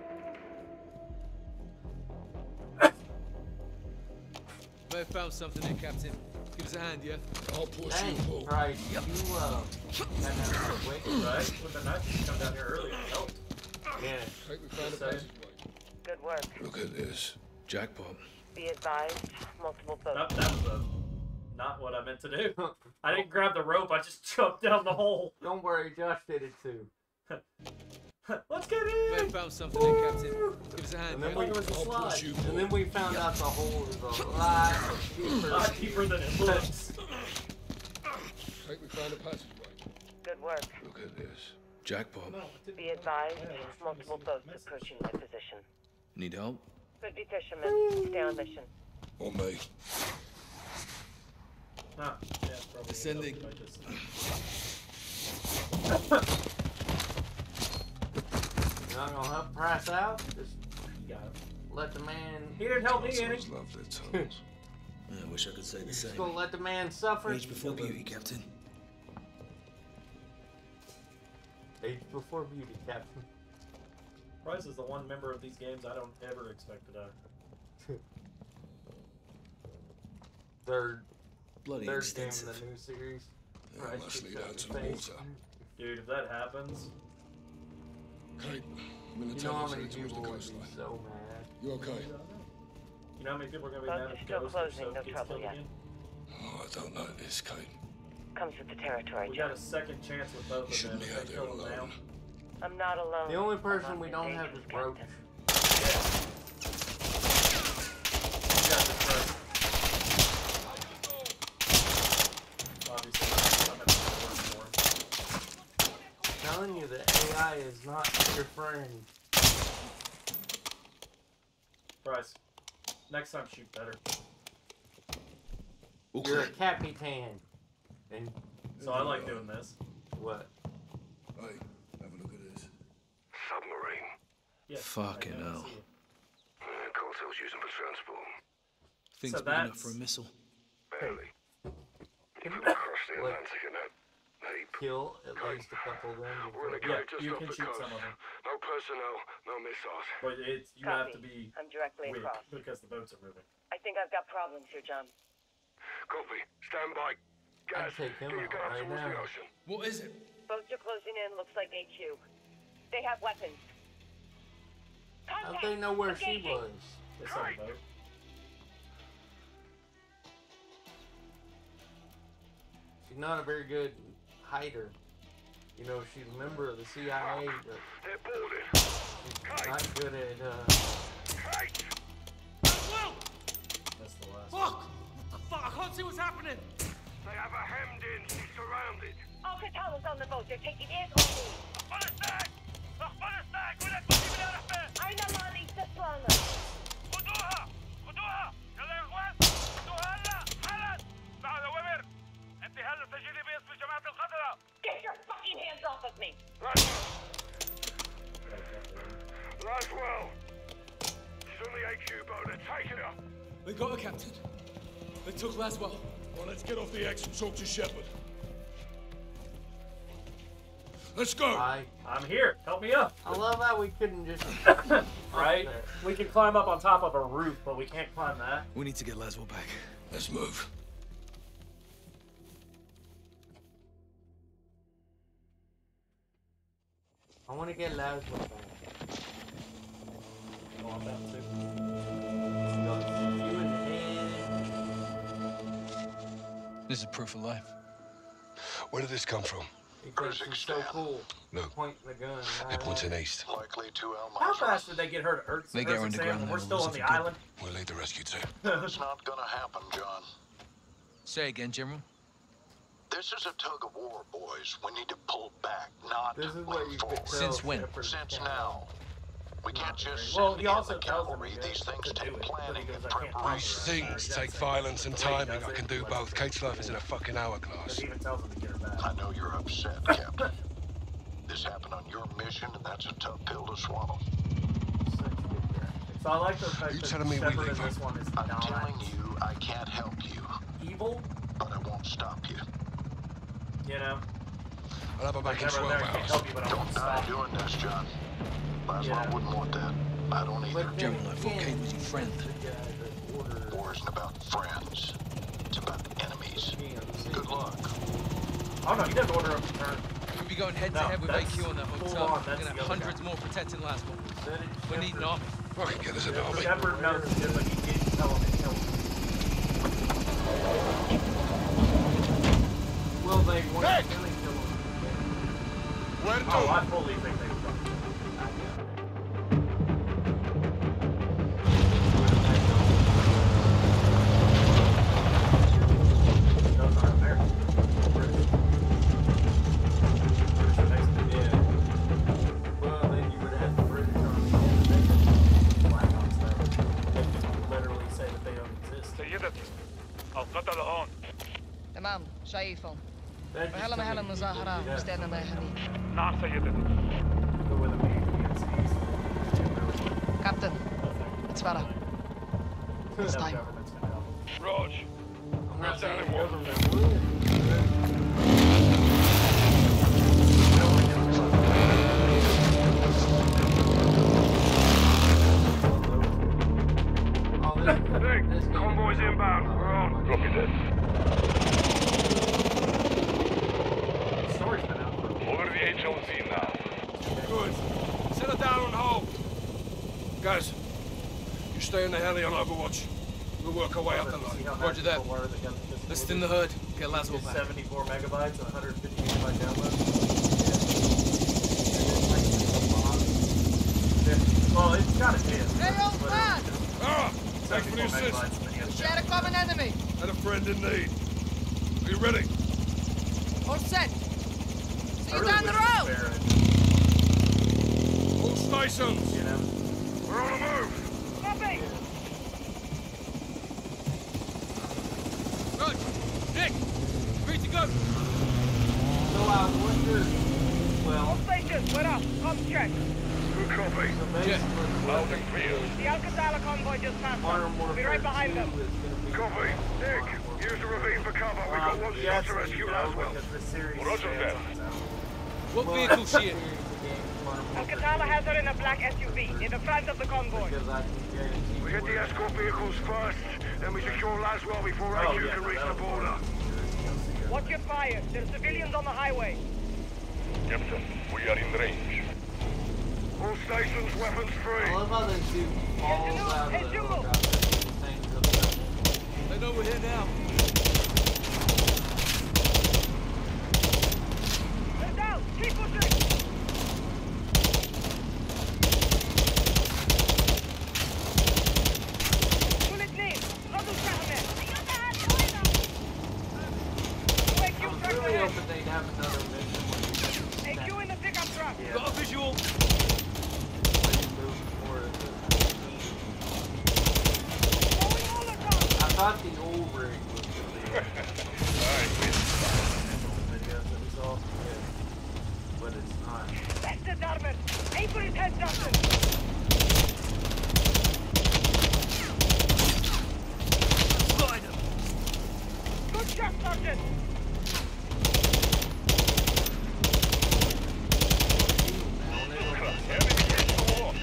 May have found something here, Captain. Give us a hand, yeah? I'll push Dang, you, Paul. right. You got quick. Right? With the knife, you come down here earlier and help. Yeah. Hey, we found a Just saying. passageway. Good work. Look at this. Jackpot. Be advised, multiple boats. That was not what I meant to do. I didn't grab the rope, I just jumped down the hole. Don't worry, Josh did it too. Let's get May in! have found something here, Captain. Give us a hand, And then yeah? we, It was a I'll slide. push you, and Paul. then we found out the hole is a lot deeper. Lot deeper than it looks. Hey, we found a passageway. Good work. Look at this. Jackpot. Be advised, multiple boats approaching my position. Need help? Could be fishermen. Stay on mission. On me. Ah, yeah, probably Descending. like this. You're not gonna help Price out? Just You got it. let the man. He didn't help me any. Assholes love their tunnels. I wish I could say the Just same. gonna let the man suffer. Age before beauty, Captain. Age before beauty, Captain. Price is the one member of these games I don't ever expect to die. Third Bloody game in extensive. the new series. They Price must kicks lead out out to your the face. water. Dude, if that happens, Kate, I'm in the You know how tunnels many heading towards people the would be coastline. so mad. You okay? you know how many people are gonna be Boats mad are if still Ghost or closing, Soap no gets trouble killed yet. again? Oh, I don't like this, Kate. Comes with the territory, We John. got a second chance with both of them. Shouldn't be If out they there kill them now. alone. I'm not alone. The only I'm person on we the don't have is dangerous Roach. captain. You got this first. Obviously, I'm at the work for him. I'm telling you, the AI is not your friend. Price, next time shoot better. You're a capitan. And So I like doing this. what? Hey, have a look at this. Submarine. Yeah. Fucking I know, I hell. see it. Cartel's using for transport. Things So big enough that's- for a missile. Barely. You put them across the What? Atlantic in that heap. Kill at least a couple of them. We're in a Yeah, cave just you off can the shoot coast. some of them. No personnel, no missiles. But it's you have to Copy. be I'm directly quick across. because the boats are moving. I think I've got problems here, John. Copy. Stand by. Gas, I'd take him get your out gun right towards the now. ocean. What is it? Boats are closing in. Looks like HQ. They have weapons. How'd Contact! they know where she Engaging. was? They saw the boat. She's not a very good hider. You know, she's a member of the CIA, but They're boarded. she's not good at, Kate! That's the last. Fuck! Fuck, I can't see what's happening! They have her hemmed in. She's surrounded. Al-Qatala's on the boat. They're taking it on me. أين مالي تسلانا؟ Get your fucking hands off of me! Laswell! She's on the HQ boat. They're taking her. They got her, Captain. They took Laswell. Well, let's get off the X and talk to Shepard. Let's go! I'm here. Help me up. I love how we couldn't just. Right? there. We can climb up on top of a roof, but we can't climb that. We need to get Laswell back. Let's move. I want to get Laswell back. Oh, I'm down too. Go. This is proof of life. Where did this come from? He thinks he's so cool. Look. Pointing the gun. They're pointing east. Likely to El How Maser. fast did they get her to Earth? They get her underground and we're level, still was on it the for good? island. We'll lead the rescue team. It's not gonna happen, John. Say again, General. This is a tug of war, boys. We need to pull back, not This is what you could tell. Since when? Shepard since can't- now. We can't just Well, send he in also the tells them cavalry. to These things do take it, but he planning goes, and "I can't preparation. Things take violence and timing. I can do both. Kate's life is in a fucking hourglass. He even tells them to get her back. I know you're upset, Captain. This happened on your mission, and that's a tough pill to swallow. So I like the fact You that telling me we Shepard in leave her? this one is I'm not telling you, I can't help you, evil, but I won't stop you. you know? I'll have her Like, back in never 12 there, I can't hours. help you, but I won't Don't die stop. doing this, John. Laszlo Yeah. wouldn't want that. I don't either. But General, then I thought again, Kate was your friend. the guy that ordered War isn't about friends. It's about enemies. GMC. Good luck. Oh no, he doesn't order a return. We'll be going head to No, head with that's AQ on that full hotel. on, We're that's gonna the have other hundreds guy. more protecting Laswell. Said it, We need an Shepard. army. Fucking get us an army. Shepard knows it, but he didn't tell him to kill him. Well, they want Hey! to kill him. Where Oh, I to? fully think they were Those aren't American. British. British are next to Yeah. Well, then you would have the British Army Black Ops though. They can literally say that they don't exist. سيدتي القتل هون. تمام شايفهم That just وهلا مهلا telling you مظاهرة people that- مستعدة يا حبيبي نعم سيدتي. Go with them against كابتن اتفرج It's time. government's gonna help. Rog. I'm not saying Exactly the what- government would. Oh, Hey, this guy- convoy's inbound. We're on. Copy that. The story's been out for a while. Over to the HLZ now. Good. Settle down and hold. Guys, you stay in the heli on Overwatch. We'll work our way up the See line. how Roger mad that. people were that got this Let's movie? thin the hood. Get It's Laswell back. 74 megabytes and 150 megabyte download. Yeah. Well, it's got a chance. Hey, old man! Ah, thanks for the assist. Share a common enemy And a friend in need. Are you ready? all set see you down the road All stations. You know? We're on the move. copy Rog, Nick, free to go. So I wonder, well, Stations, we're up. Com check. Good copy. so basically Loud and clear. The Alcazar convoy just passed us. Modern We'll be Warfare right behind 2 them. is gonna be- Copy. Nick, use the ravine for cover. We've got one shot yes, to rescue you know, Laswell. because this series Roger stands that. on its own. What Well, vehicle she in? here's the game, Modern Warfare Alcazar has her in a black SUV in the front of the 2, convoy. because I can guarantee We hit the where- escort vehicles first, then we secure Laswell before Oh, AQ yeah, can reach that'll the border. Watch your fire. There's civilians on the highway. Captain, we are in range. All stations, weapons I free. love how this dude falls out of the Jimbo. helicopter and things up there. They know we're here now. They're down. Keep pushing. Bullet name. Huddle Shahaman. AQ I was truck really ahead. hoping they'd have another mission where you just AQ in the pickup truck. Got a visual. move forward. Going all across. I thought the old rig was gonna be Videos that we saw. but it's not. That's the Darman. Aim for his head, Justin. Good shot, Sergeant. Going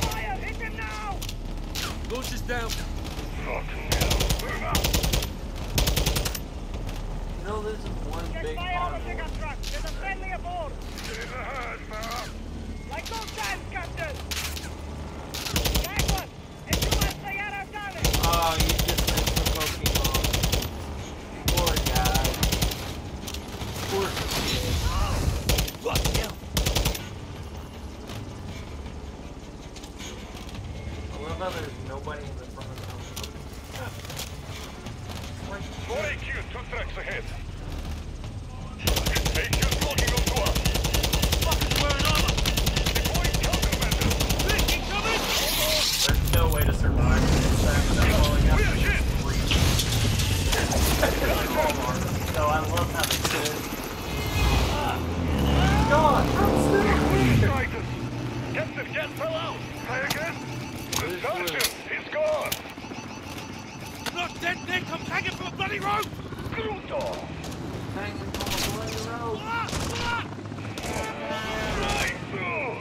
fire. Hit him now. Launch is down. You know, this is one Get big fire on the convoy. pickup truck. There's a friendly aboard. Get in the herd, Farah. Like those times, Captain. Back one. If you want to say out, I've done it. Oh, you just missed the Pokemon. trucks ahead. Nation's locking onto us. Fuckers wearing armor! Deploying countermeasures. Vic, incoming! There's no way to survive this attack without falling out. We are hit! So I love having this. God, I'm still Fighters! Captain, gas fell out! Try again? Sergeant, he's gone! Not dead, Nick! I'm hanging from a bloody rope! Brutal! Hanging from a bloody rope. Ah, ah! Right through!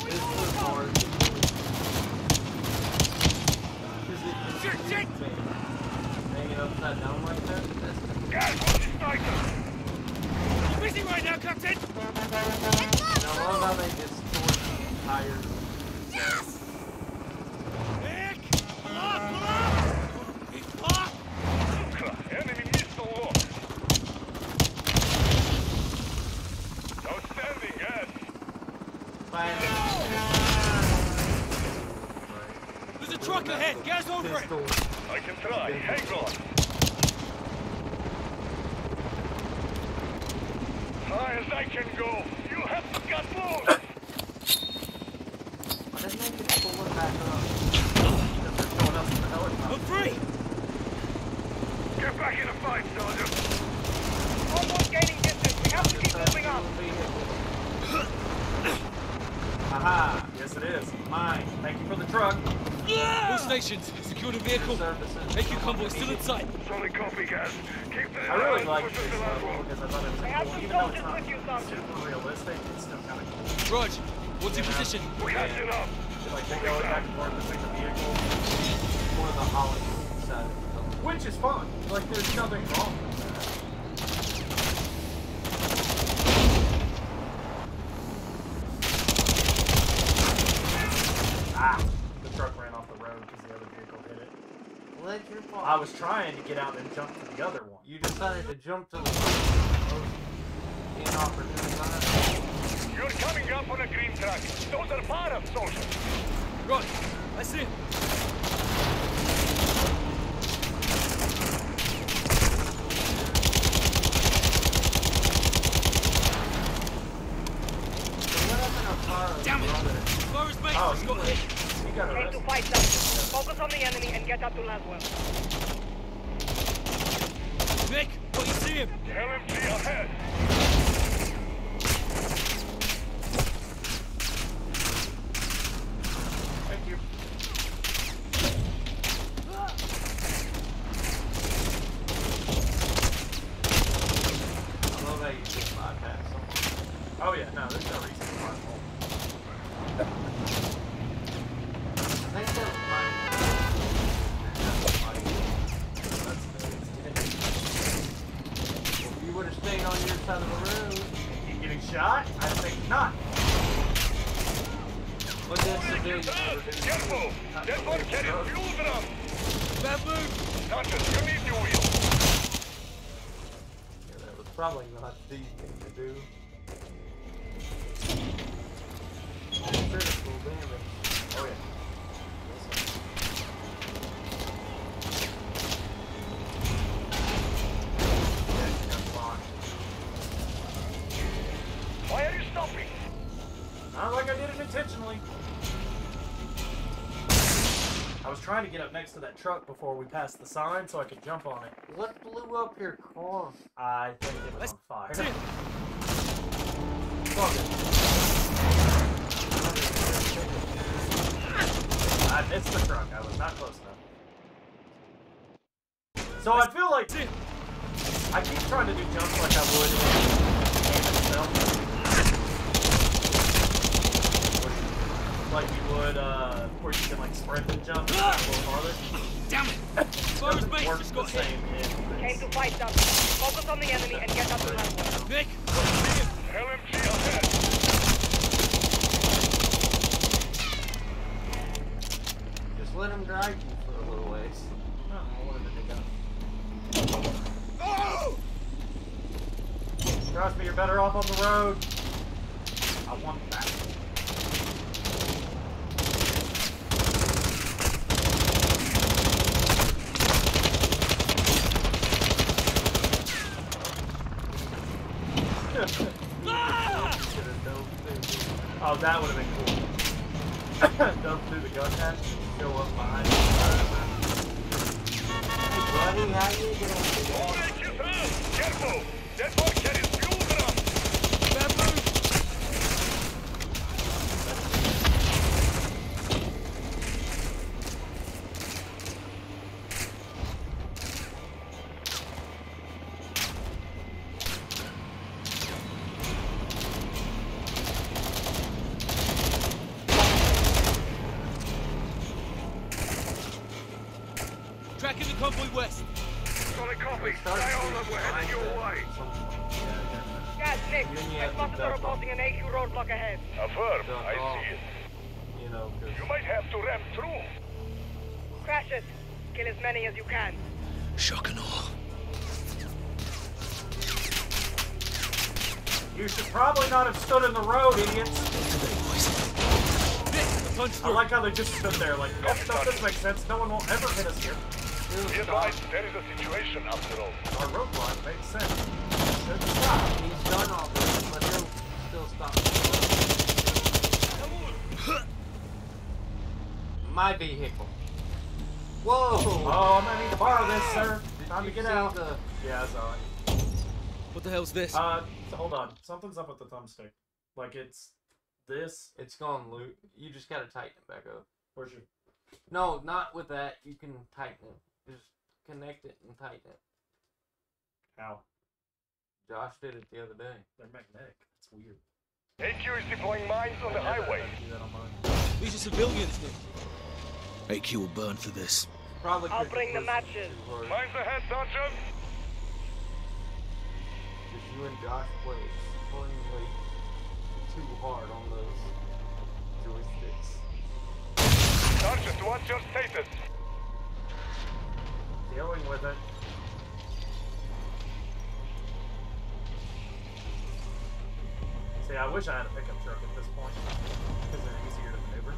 This was hard. Shit, shit! Hanging upside down like that? That's Gas on the sniper! I'm busy right now, Captain! I love how they just torch tires. Nick! Pull up, pull up! He's blocked! Enemy missile lock! Outstanding, gas! There's a truck ahead! Gas over it! Pistol. I can try, hang on! High as I can go! You have to get moved! Why didn't they just pull it back up? There's no one else in the helicopter. I'm free! Get back in the fight, Sergeant! Almost gaining distance. We have to keep moving up. Aha! Yes, it is. Mine. Thank you for the truck. All stations, secure the vehicle. Services. Make your convoy still in sight. Solid copy, gas. Keep the I really like push this us to that level one. because I thought it was I have cool. some Even though it's soldiers not with you, Sergeant. super realistic, it's still kind of cool. Rog, what's your position? We're catching up! Like they go back and forth between the vehicles, For the Hollywood side of the company. which is fun. Like there's nothing wrong with that. Ah, the truck ran off the road because the other vehicle hit it. Well, that's your fault. I was trying to get out and jump to the other one. You decided to jump to the inopportune time. You're coming up on a green track. Those are bottom soldiers. Rog, I see him. Damn it! Forest Base Oh, has got hit. you got Trying to arrested. fight them. Focus on the enemy and get up to Laswell. Nick, what you see him? LMG ahead. Thank you. I love how you just bypass someone. Oh yeah, no, there's no reason to find home. I think that's mine. If you would have stayed on your side of the road, You getting shot? I think not. what did civilians ever do? Careful! That one carrying fuel drum! Bad move. Sergeant, you need your wheel. Yeah, that was probably not the thing to do. Critical damage. Oh yeah. Yeah, you got blocked. Why are you stopping? Not like I did it intentionally. I was trying to get up next to that truck before we passed the sign so I could jump on it. What blew up your car? I think it was on fire. That's it. Fuck it. I missed the truck. I was not close enough. So I feel like That's it. I keep trying to do jumps like I would in the game itself. Like you would, where you can like sprint and jump and a little farther. Damn it! Forest Base Works just the got hit. same in Came to fight them. Focus on the enemy and get up to Laswell. Nick, what you see him? LMG ahead. Just let him drive you for a little ways. I wanted to dig up. Oh! Trust me, you're better off on the road. I want that. Oh, that would have been cool. Dove through the gun hatch, go up behind him. Hey, buddy, how you doing? All engines out! Careful! That one carries fuel drums! Bad move! Tracking the convoy west. Solid copy. Stay on them. We're heading your way. Guys, Nick, headquarters are reporting an AQ roadblock ahead. Affirm. I see it. You know, 'cause You might have to ram through. Crash it. Kill as many as you can. Shock and awe. You should probably not have stood in the road, idiots. I like how they just stood there, like, that stuff doesn't make sense. No one will ever hit us here. Be advised, there is a situation after all. Our roadblock makes sense. Should stop. he's done all this, but he'll still stop. My vehicle. Whoa! Oh, I'm gonna need to borrow this, sir. Time to get out. Yeah, I saw it. What the hell's this? So hold on. Something's up with the thumbstick. Like, it's this. It's gone, Luke. You just gotta tighten it back up. Where's your... No, not with that. You can tighten it. Just connect it and tighten it. How? Josh did it the other day. They're magnetic. It's weird. AQ is deploying mines on the highway. Do that on mine. These are civilians, Nick. AQ will burn for this. Probably. I'll bring the matches. Mines ahead, Sergeant. Just you and Josh play extremely too hard on those joysticks. Sergeant, what's your status? Dealing with it. See, I wish I had a pickup truck at this point, because they're easier to maneuver.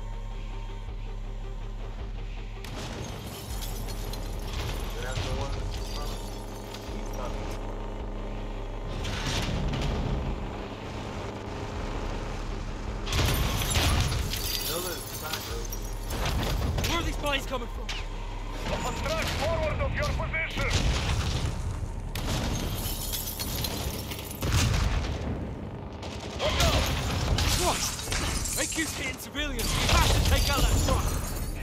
Is that the one that's in front of you? No, there's a side road. Where are these planes coming from? On track forward of your position. Watch out! Christ! AQ's hitting civilians. We have to take out that truck.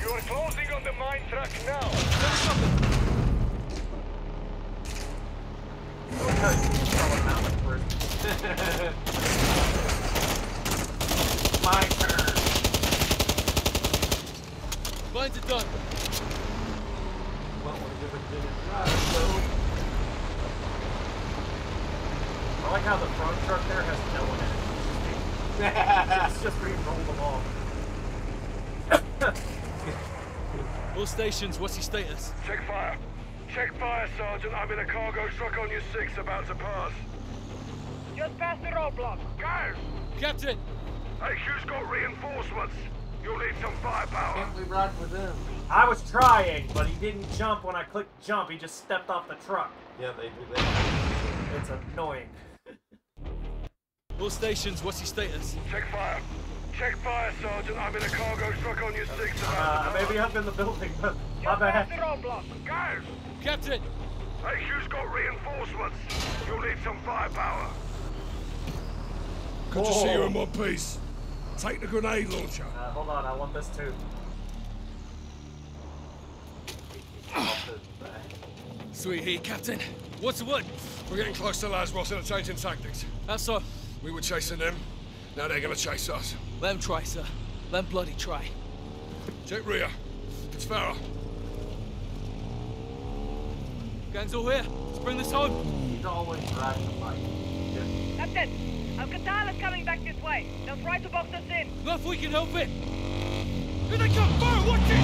You are closing on the mine track now. There's something. Okay, My turn. Mines are done. Well, we'll give it to you. So, I like how the front truck there has no one in it. It's just being rolled along. All stations, what's your status? Check fire. Check fire, Sergeant. I'm in a cargo truck on your 6 about to pass. Just past the roadblock. Guys! Captain! AQ's got reinforcements. You'll need some firepower. can't we ride with them? I was trying, but he didn't jump when I clicked jump. He just stepped off the truck. Yeah, they do that. It's annoying. All stations, what's your status? Check fire. Check fire, Sergeant. I'm in a cargo truck on your 6 about to pass. Maybe up in the building, but my Just past bad. the roadblock. Guys! Captain! AQ's got reinforcements. You'll need some firepower. Good to see you in one piece. Take the grenade launcher. Hold on, I want this too. Sweet heat, Captain. What's the word? We're getting close to Lasros and are changing tactics. How so? We were chasing them. Now they're gonna chase us. Let them try, sir. Let them bloody try. Check rear. It's Farah. Gang's all here. Let's bring this home. He's always riding the bike. Captain, Alcantara's coming back this way. They'll try to box us in. Not if we can help it. Here they come! Fire! Watch it!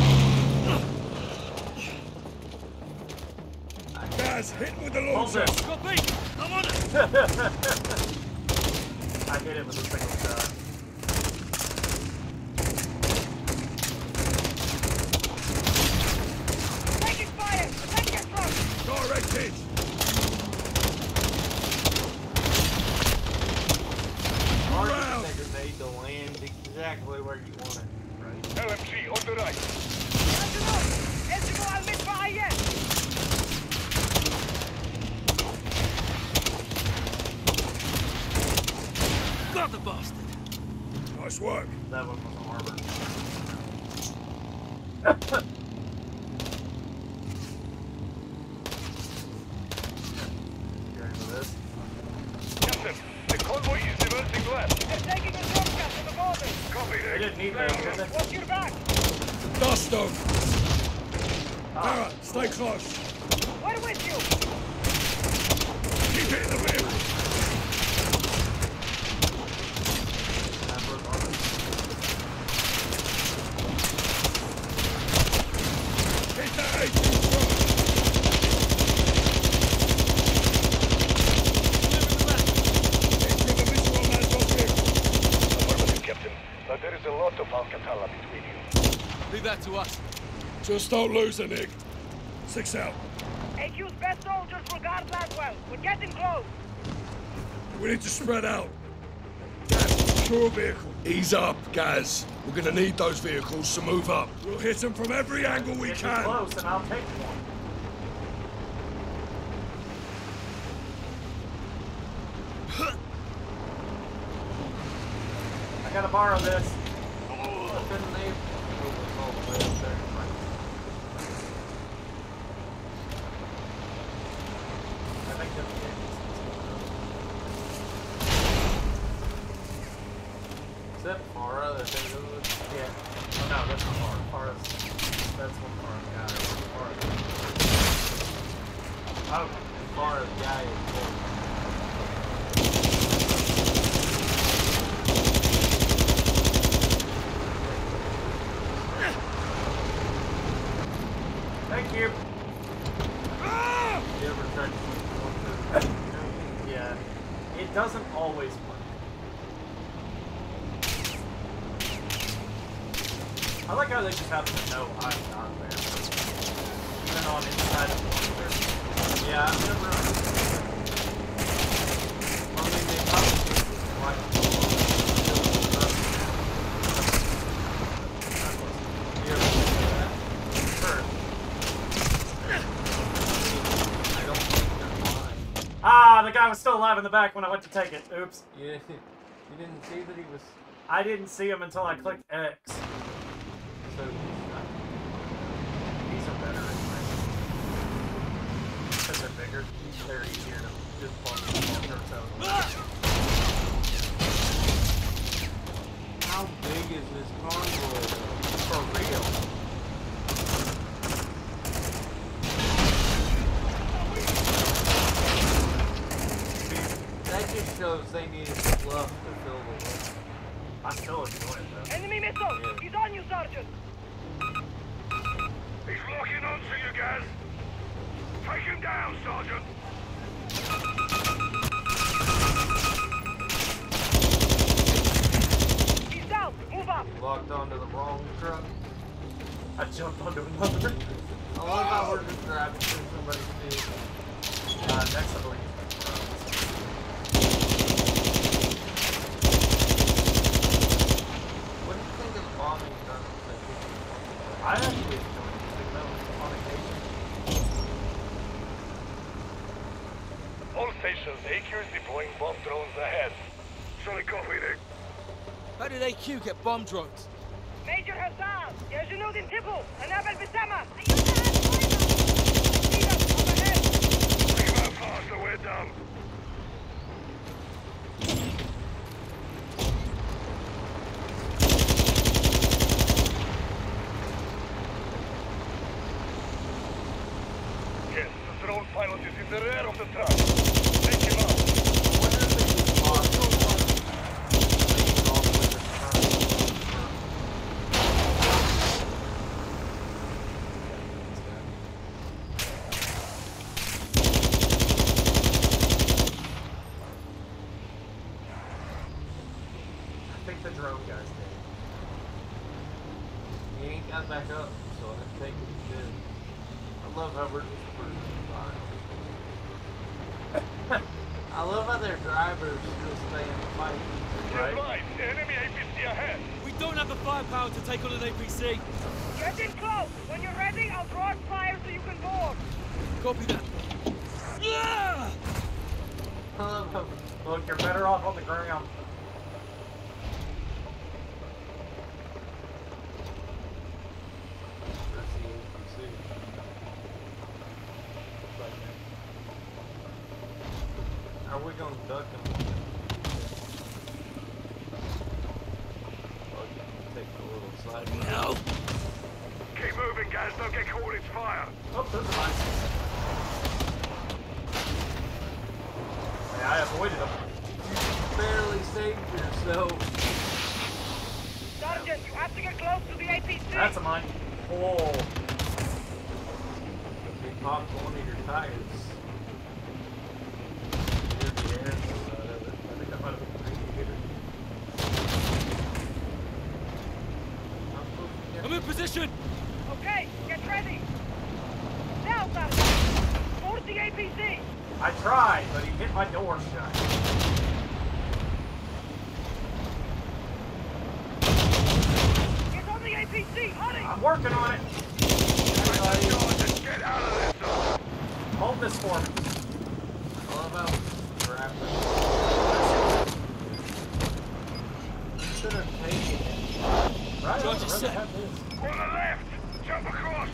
Guys, hit with the Hold launcher. this. Got me! I'm on it! I hit him with a single shot. Taking fire! Attack your truck! Directed. exactly where you want it. Right. LMG on the right. Got the bastard. Nice work. That one was armor. You ready for this? Captain, the convoy is diverting left. They're taking a shortcut to the border. Copy, They Nick. didn't need that, did they? Watch your back. Dust them. Ah, Barrett, stay close. We're with you. Keep it in the rear. that was armor. Hit that HQ. Affirmative, Captain. There is a lot of Alcatala between you. Leave that to us. Just don't lose it, Nick. 6 out. AQ's best soldiers will guard Laswell. We're getting close. We need to spread out. Gaz, secure a vehicle. Ease up, Gaz. We're gonna need those vehicles to move up. We'll hit them from every angle we Get too can. close and I'll take one. I gotta borrow this. Couldn't they move us all the way up there? I think that's the Is that Mara that they go with? Yeah. Oh no, that's not Mara. Mara's. That's what Mara got. Mara. Oh, Mara's guy is cool. Thank you. You ever tried to switch one to Yeah. It doesn't always work. I like how they just happen to know I'm not there. Even on inside of one. Yeah, I've never. I mean, they probably like. You ever do that? Sure. I don't think they're lying. Ah, the guy was still alive in the back when I went to take it. Oops. You didn't see that he was. I didn't see him until I clicked X. So These are better anyway. Because they're bigger. They're easier to just plug in small turrets out. how big is this convoy? For real. That just shows they needed fluff to fill the way. I still enjoy it though. Enemy missile. Yeah. He's on you, Sergeant. He's locking on to you, Gaz. Take him down, Sergeant. He's down. Move up. Locked onto the wrong truck. I jumped onto another. I love how we're just driving through somebody's field. Next I believe. What do you think of the bombing done? I actually enjoy using them on occasion. All stations, AQ is deploying bomb drones ahead. Solid copy, Nick. How did AQ get bomb drones? Major Hassan. يا جنود انتبهوا. النابل بالسما. Take him out faster, we're done. Yes, the drone pilot is in the rear of the truck. Take him out. I wonder if they use auto I think the drone guys did. He ain't got back up, so I think he did. I love how we're just cruising by. I love how their drivers just stay in the fight. Get right, enemy APC ahead. We don't have the firepower to take on an APC. Get in close. When you're ready, I'll draw fire so you can board. Copy that. Ah! Look, you're better off on the ground. Are we gonna duck him? Take a little side. No. Keep moving, guys. Don't get caught in its fire. Oh, those are mine. Hey, I avoided them. You barely saved yourself. Sergeant, you have to get close to the APC. That's a mine. Oh. They popped one of your tires. I'm in position. Okay, get ready. Now, Sergeant. Board the APC. I tried, but he hit my door shut. Get on the APC, hurry. I'm working on it. Get out of there, son. Hold this for me. All about grappling. Should have taken it. Right, George is where the set. heck is? On the left. Jump across.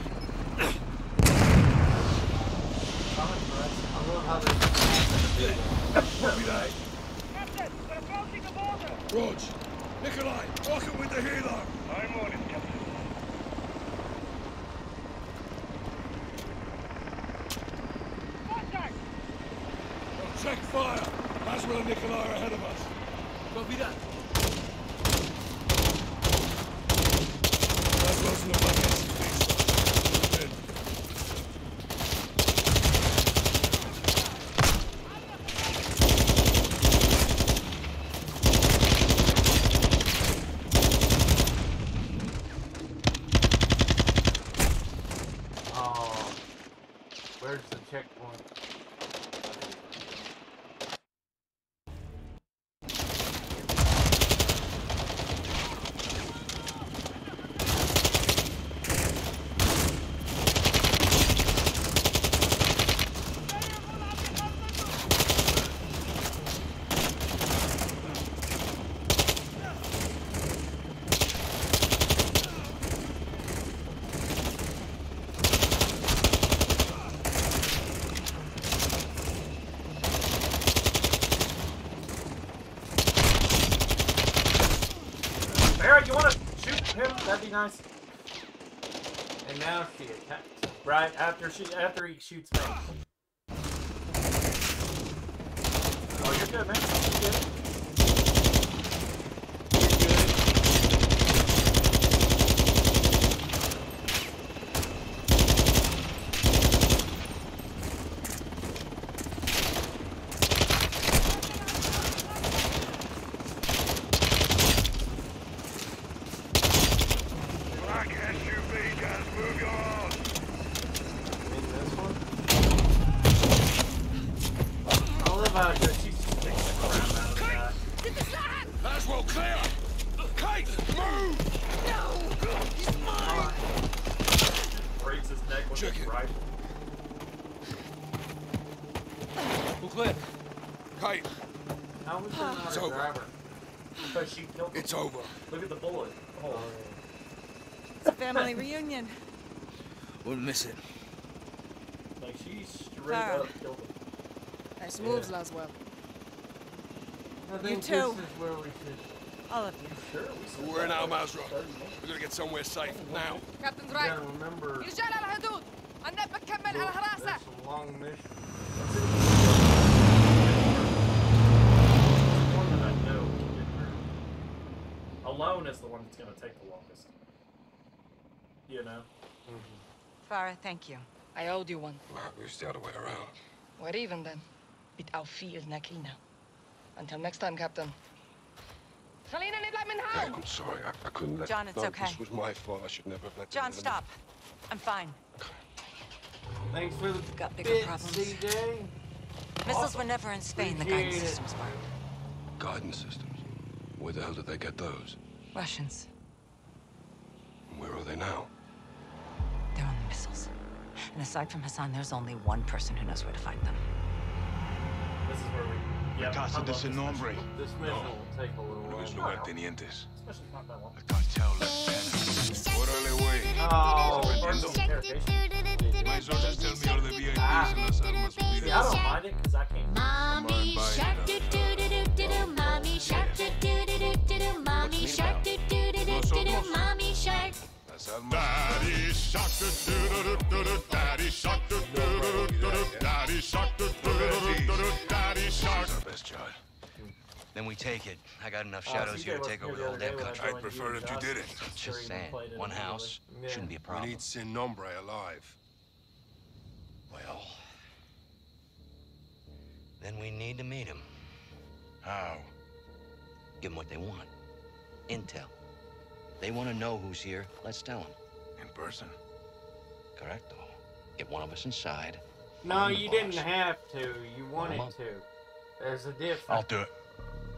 I love how they Copy that. Captain, we're approaching the border. Rog, Nikolai, rocket with the healer. I'm on it, Captain. Contact. Check fire. Laswell and Nikolai are ahead of us. Copy that. Laswell's in the back end. Oh, where's the checkpoint? Barrett, you want to shoot him? That'd be nice. And now she attacks. Right after he shoots me. Oh, you're good, man. You're good. Black SUV, guys. Move your arms. In this one? I love how she's Takes the crap out of the guy. Laswell, clear. Kate, move. Breaks his neck with Check his it. rifle. All clear. Kate, How was there not It's a over. driver? Because she killed him. it's over. Look at the bullet. Oh. It's a family reunion. We're missing. Like, she straight Clara. up killed him. Nice moves, Laswell. I think too. this is where we should. All of you. Sure, we said We're in that. Al Mazrah. We're gonna get somewhere safe now. Captain's You right. gotta remember, رجال على الحدود. النبي بكمل على there's الحراسة. some long missions. One that I know can get through. Alone is the one that's going to take the longest. You know? Farah, thank you. I owed you one. Well, it was the other way around. We're even then. بالتوفيق نكينا. Until next time, Captain. خلينا نطلع من Kate, هون. I'm sorry. I couldn't let... John, it's no, okay. This was my fault. I should never have let John, them- stop. I'm fine. Thanks for the Got bigger bit, problems. CJ. Missiles were never in Spain. The Appreciate guidance it. systems were. Guidance systems. Where the hell did they get those? Russians. Where are they now? They're on the missiles. And aside from Hassan, there's only one person who knows where to find them. This is where we. Yeah, Casa de sin nombre. This mission will take a little Luis while. Lugartenientes. Especially not that long. The cartel left Pena. Órale, güey. Oh, My soldiers tell me all the VIPs in Las Almas will be See, I don't mind it because I can't. Mommy shark do do do do do do. Mommy shark do do do do do do. Mommy shark do do do do do do. Mommy shark. Las Almas. Daddy shark do do do do do. Daddy shark do do do do do. Daddy shark do do do do do. Daddy shark. Our best shot. Then we take it. I got enough Oh, shadows CJ here to wasn't take here over the the whole other day damn when I country. I'd prefer if you did it. Just saying. One house shouldn't be a We problem. need Sin Nombre alive. Well, then we need to meet him. How? Give them what they want. Intel. They want to know who's here. Let's tell them. In person. Correcto. Get one of us inside. No, I'm the you boss. didn't have to. You wanted Well, to. There's a difference. I'll do it.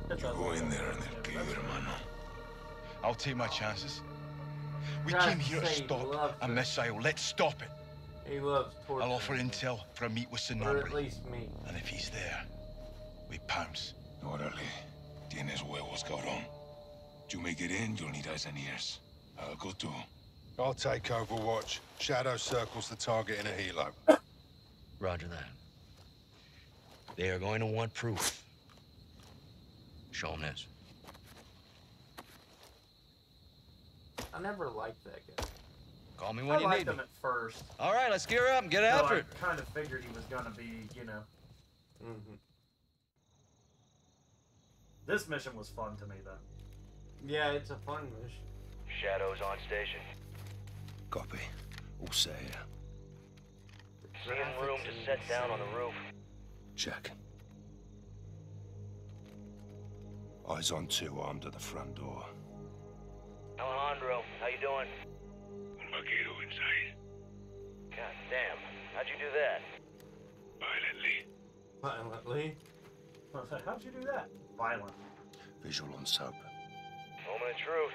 You go in there and they'll kill you, hermano. I'll take my chances. We God, came here to say he stop loves a her. missile. Let's stop it. He loves torture. I'll offer intel for a meet with Sin Or at Nombre. least me. And if he's there, we pounce. Órale. Tienes huevos, cabrón. You make it in, you'll need eyes and ears. I'll go too. I'll take Overwatch. Shadow circles the target in a helo. Roger that. They are going to want proof. Show them this. I never liked that guy. Call me I when you liked need me. him at first. All right, let's gear up and get So after I it. kind of figured he was gonna be, you know. Mm-hmm. This mission was fun to me though. Yeah, it's a fun mission. Shadows on station. Copy. All set here. Seeing room to set down on the roof. Check. Eyes on two armed at the front door. Alejandro, how you doing? Un vaquero inside. God damn. How'd you do that? Violently. Violently? How'd you do that? Violent. Visual on sub. Moment of truth.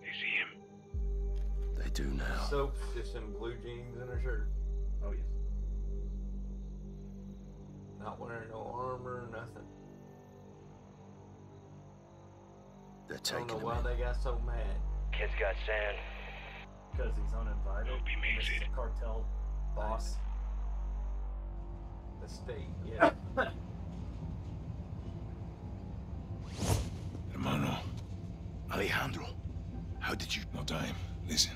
You see him? They do now. Soap's just in blue jeans and a shirt. Oh yes. Not wearing no armor, nothing. They're I taking don't know him why in. they got so mad. Kid's got sand. Because he's uninvited. Hope he makes This is it. a cartel boss. The state, yeah. Hermano. Alejandro, how did you... No time. Listen.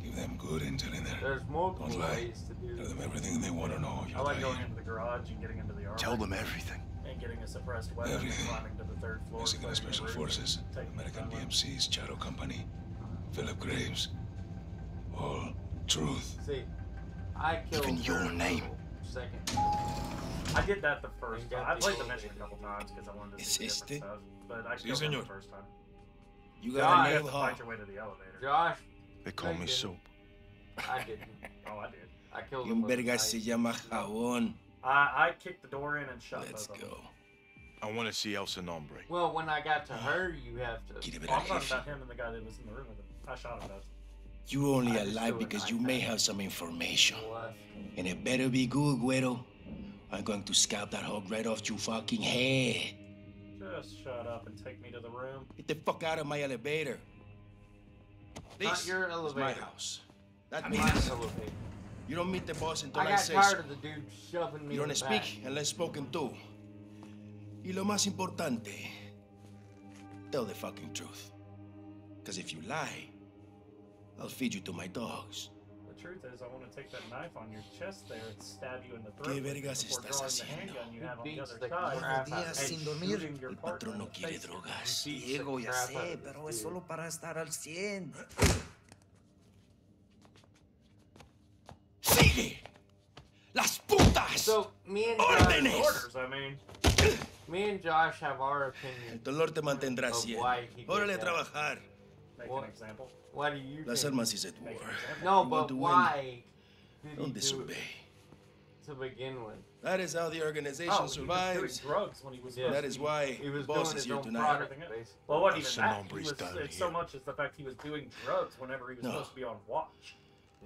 Give them good intel in there. There's multiple Don't lie. ways to do Tell it. them everything they want to know. I You're like going dying. into the garage and getting into the armor. Tell them everything. And getting a suppressed weapon and Everything. climbing to the third floor. Mexican clearing the Special roof, Forces, taking the American gun. BMCs, Shadow Company, Philip Graves. All truth. See, I killed Even your her name. second. I did that the first Ain't time. got I played the- the mission a couple times because I wanted to Es see este? different stuff. But I Sí, killed him the señor. first time. You God, got a You have name, to huh? fight your way to the elevator. Josh, They call me Thank you. Soap. I didn't. Oh, I did. I killed Y him un with a verga knife. se llama Jabón. I kicked the door in and shut Let's both of them. go. I want to see El Nombre. Well, when I got to her, you have to. Quiere ver Oh, al I'm talking jefe. about him and the guy that was in the room with him. I shot him both. You only I just alive threw a because knife you at may him. have some information. Left. And it better be good, Güero. I'm going to scalp that hog right off your fucking head. Just shut up and take me to the room. Get the fuck out of my elevator. Not This your is my elevator. house. That My means elevator. you don't meet the boss until I I got say tired so. of the dude shoving me You in don't the back. speak unless spoken to. Y lo más importante, tell the fucking truth. Because if you lie, I'll feed you to my dogs. The truth is, I want to take that knife on your chest there and stab you in the throat ¿Qué with it vergas before estás drawing the haciendo? handgun you have on the Beats other the side crap and out of sin me. dormir. shooting your El partner patrón in no the quiere face. drogas. Beats the Diego, ya crap out sé, of pero this es dude. solo para estar al 100. ¡Sigue! ¡Las putas! So, me and ¡Órdenes! Orders, I mean. Me and Josh have our El opinion. dolor te mantendrá Of cien. why he did Órale a that. trabajar. Make What? an example. Why do you Las think? armas is at Make war. an example. No, You want but to win? why did he Don't do it? disobey. to begin with. That is how the organization Oh, he was survives. doing drugs when he was. Yeah. That is why He was boss doing is his here own tonight. product, basically. Well, it wasn't That's even that. He Sonombre's was, done it's so here. much as the fact he was doing drugs whenever he was No. supposed to be on watch.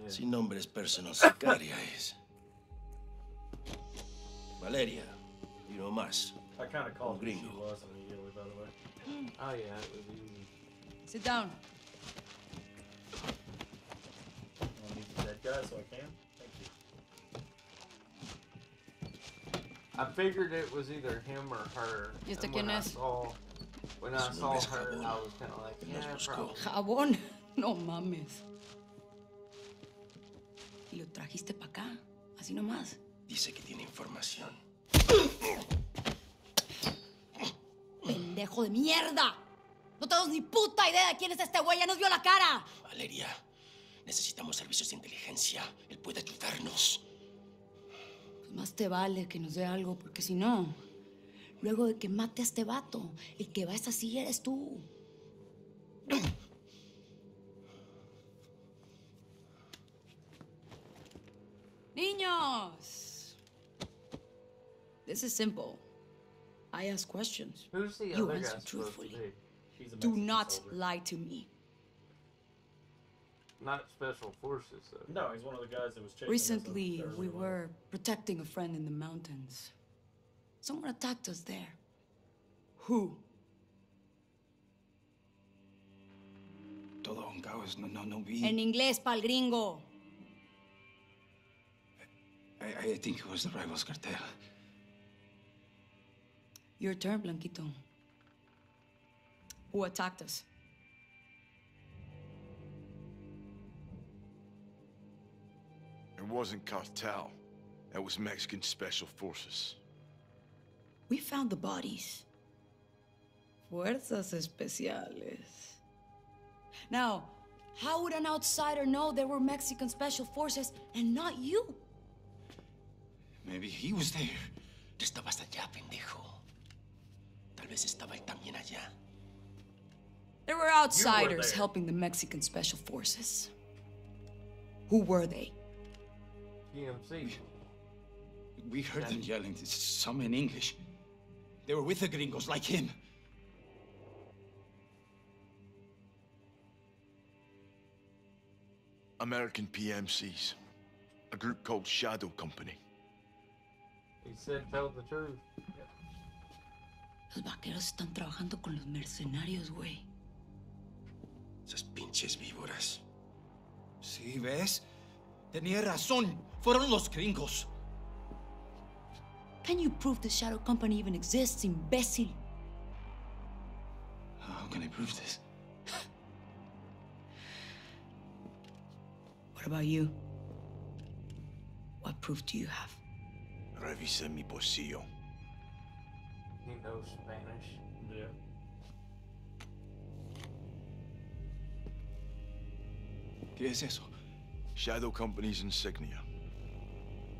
Yeah. Sin nombres personal sicaria es. Valeria, you know más. I kind of called who she Gringo. was immediately, by the way. Oh yeah, it was easy. Sit down. I need the dead guy, so I can. Thank you. I figured it was either him or her. ¿Y este and when quién I es? when I Su saw nombre es her, Jabón. I was kind of like, Que nos yeah, buscó. probably. Jabón. No mames. Y lo trajiste para acá. Así nomás. Dice que tiene información. ¡Pendejo de mierda! No tenemos ni puta idea de quién es este güey. Ya nos vio la cara. Valeria, necesitamos servicios de inteligencia. Él puede ayudarnos. Pues más te vale que nos dé algo, porque si no, luego de que mate a este vato, el que va a esa silla eres tú. Niños! This is simple. I ask questions. Who's the You other guy answer supposed to truthfully. be? She's a Do Mexican not soldier. lie to me. Not special forces, though. No, he's one of the guys that was chasing us Recently, up there. we were protecting a friend in the mountains. Someone attacked us there. Who? Todo un caos, no vi. En inglés, pa'l gringo. I think it was the Rivals Cartel. Your turn, Blanquito. Who attacked us? It wasn't cartel. That was Mexican Special Forces. We found the bodies. Fuerzas Especiales. Now, how would an outsider know they were Mexican Special Forces and not you? Maybe he was there. Tú estabas allá, pendejo. Tal vez estaba él también allá. There were outsiders there. helping the Mexican Special Forces. Who were they? PMC. We heard them yelling, some in English. They were with the gringos, like him. American PMCs. A group called Shadow Company. He said, tell the truth. Los vaqueros están trabajando con los mercenarios, güey. Esas pinches víboras. Sí, ¿ves? Tenía razón. Fueron los gringos. Can you prove the Shadow Company even exists, imbécil? How can I prove this? What about you? What proof do you have? Revise mi bolsillo. He knows Spanish. Yeah. ¿Qué es eso? Shadow Company's insignia.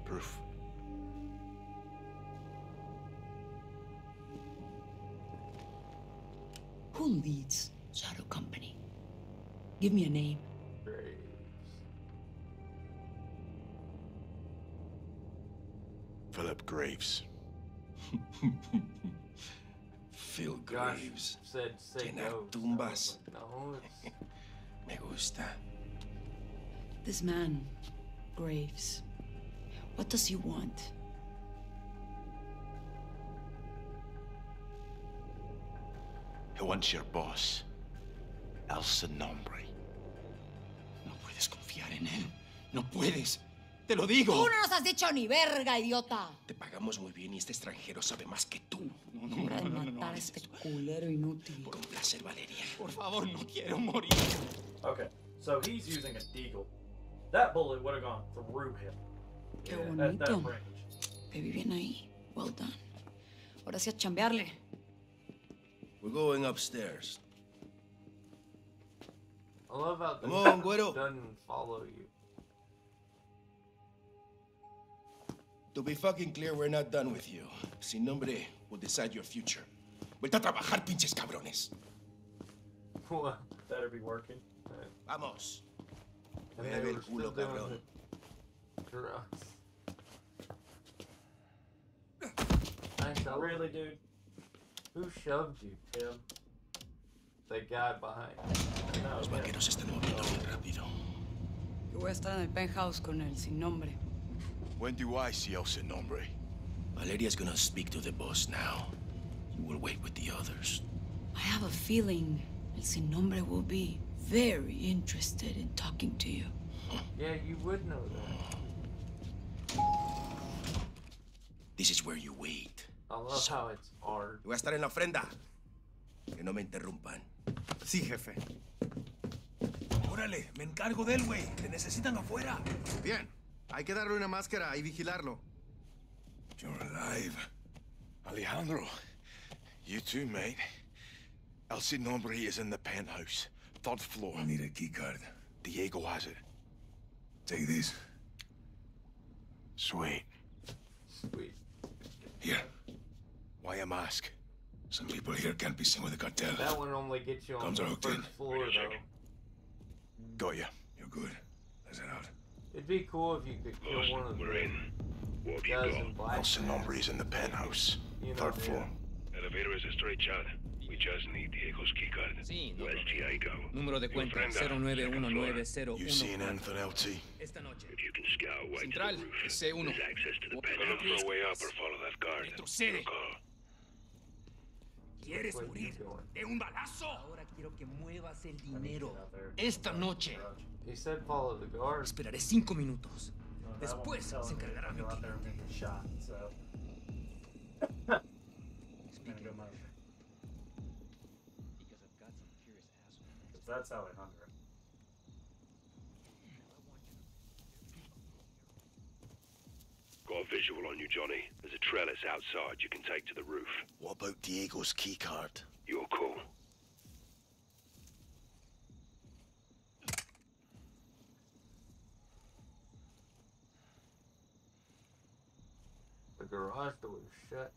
Proof. Who leads Shadow Company? Give me a name. Graves. Philip Graves. Phil Josh Graves. said, say Llenar go. tumbas. No, it's... Me gusta. This man, Graves, what does he want? He wants your boss, El Sonombre. No puedes confiar en él. No puedes. Te lo digo. Tú no nos has dicho ni verga, idiota. Te pagamos muy bien y este extranjero sabe más que tú. Hora de matar a este culero inútil. Con placer, Valeria. Por favor, no quiero morir. Okay, so he's using a deagle. That bullet would have gone through him. Qué At that bonito. range. Te vi bien ahí. Well done. Ahora sí a chambearle. We're going upstairs. I love how Come the on, güero. doesn't follow you. To be fucking clear, we're not done with you. Sin nombre will decide your future. Vuelta a trabajar, pinches cabrones. What? Better be working. Vamos. And Mueve they el were culo, still doing cabrón. the drugs. No. Really, dude? Who shoved you? Him. The guy behind. No, Los vaqueros están moviendo bien rápido. Yo voy a estar en el penthouse con el sin nombre. When do I see El Sin Nombre? Valeria's gonna speak to the boss now. You will wait with the others. I have a feeling el sin nombre will be very interested in talking to you. Yeah, you would know that. This is where you wait. I love how it's art. Voy a estar en la ofrenda. Que no me interrumpan. Sí, jefe. Órale, me encargo de él, güey. Te necesitan afuera. Bien. Hay que darle una máscara y vigilarlo. You're alive. Alejandro. You too, mate. El Sin Nombre is in the penthouse. 3rd floor. I need a key card. Diego has it. Take this. Sweet. Sweet. Here. Why a mask? Some people here can't be seen with the cartel. That one only gets you on Guns the are hooked in. 1st floor, though. Got you. You're good. Let's head out. It'd be cool if you could kill one of the guys in black. El Sin Nombre is in the penthouse. You know, 3rd floor. Elevator is a straight shot. We just need Diego's keycard. Sí, no Where's problema. Diego? Número de cuenta Ofrenda, second 091901. You seen anything, LT? Esta noche. If you can scout right Central, to the roof, C1. there's access to the Look penthouse. for a way up or follow that guard. Retrocede. Good call. ¿Quieres Where morir you going? de un balazo? Ahora quiero que muevas el dinero. Esta noche. He said follow the guard. Esperaré 5 minutos. No, that one Después was telling se me encargará to mi go out there and cliente. take a shot, so. I'm gonna go motion. Because I've got some curious asshole. Because that's how I hunger. Got a visual on you, Johnny. There's a trellis outside you can take to the roof. What about Diego's keycard? You're cool. The garage door is shut.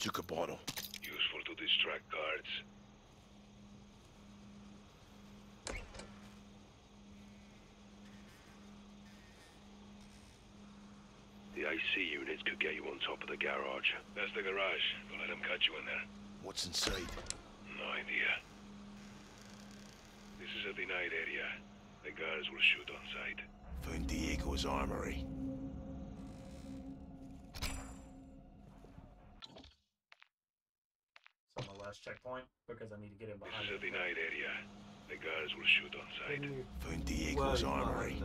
Took a bottle. Useful to distract guards. The AC units could get you on top of the garage. That's the garage. Don't let them cut you in there. What's inside? No idea. This is a denied area. The guards will shoot on sight. Found Diego's armory. So my last checkpoint, because I need to get in This behind is a him. denied area. The guards will shoot on sight. Found Diego's armory.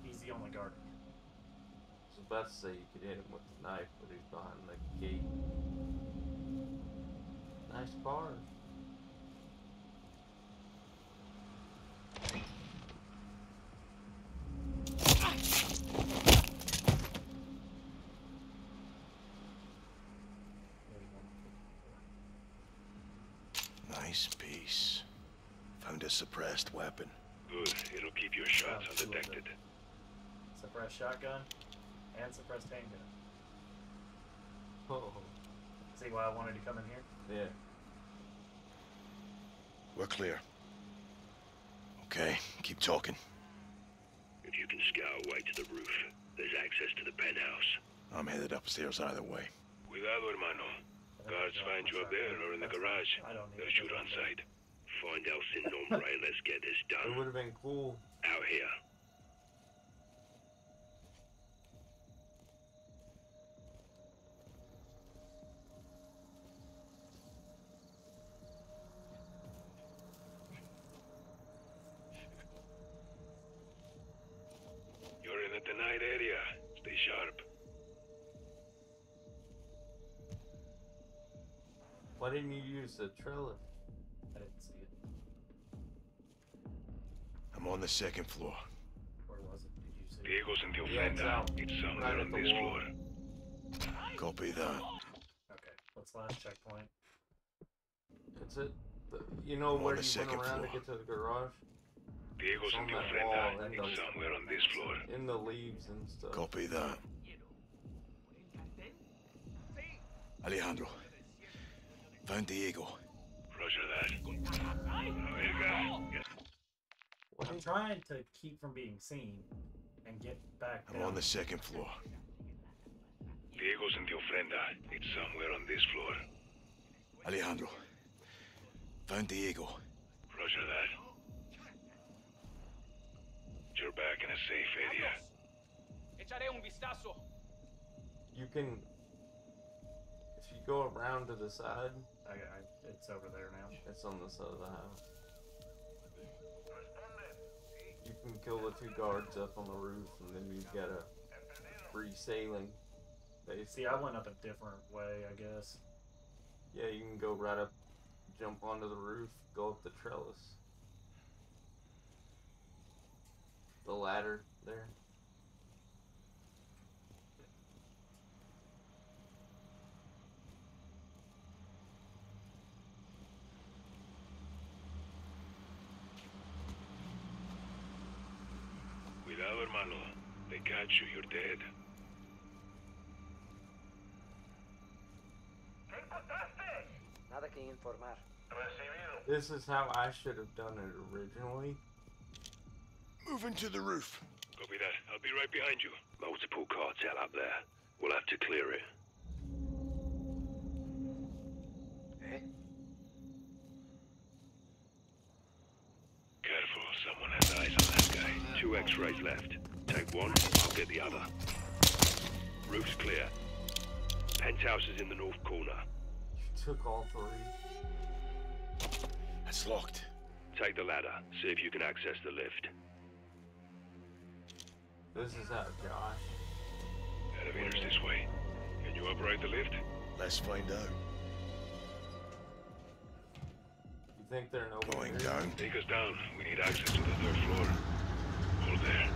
He's the only guard. I was about to say you could hit him with the knife, but he's behind the gate. Nice car. Nice piece. Found a suppressed weapon. Good. It'll keep your shots undetected. Suppressed shotgun and suppressed handgun. Oh. See why I wanted to come in here? Yeah. We're clear. Okay, keep talking. If you can scout right to the roof, there's access to the penthouse. I'm headed upstairs either way. Cuidado, hermano. Guards find you up there or in the garage. They'll shoot on sight. Find El Sin Nombre and let's get this It done. would have been cool. Out here. You're in a denied area. Stay sharp. Why didn't you use the trailer? I didn't see it. I'm on the 2nd floor. Where was it? Did you see it? Diego's in the Yeah, it's ofrenda. out. It's somewhere Right at on the this wall. floor. Copy that. Okay, what's last checkpoint? It's it. You know I'm on where the you went 2nd around to floor. get to the garage? Diego's in On the that ofrenda. wall, in It's the- somewhere on this floor. In the leaves and stuff. Copy that. Alejandro, Found Diego. Roger that. I'm trying to keep from being seen and get back I'm on the second floor. Diego's in the ofrenda. It's somewhere on this floor. Alejandro. Found Diego. Roger that. You're back in a safe area. Echaré un vistazo. You can, if you go around to the side, it's over there now. It's on the side of the house. You can kill the 2 guards up on the roof, and then you've got a free sailing. See, I went up a different way, I guess. Yeah, you can go right up, jump onto the roof, go up the trellis. The ladder there. Cuidado, hermano. They catch you, you're dead. Nada que informar. This is how I should have done it originally. Moving to the roof. Copy that. I'll be right behind you. Multiple cartel up there. We'll have to clear it. Eh? Careful, someone has eyes on that guy. 2 X-rays left. Take one, I'll get the other. Roof's clear. Penthouse is in the north corner. You took all 3. It's locked. Take the ladder. See if you can access the lift. This is how Josh. Elevator's this way. Can you operate the lift? Let's find out. You think they're no Going down? Take us down. We need access to the 3rd floor. Hold there.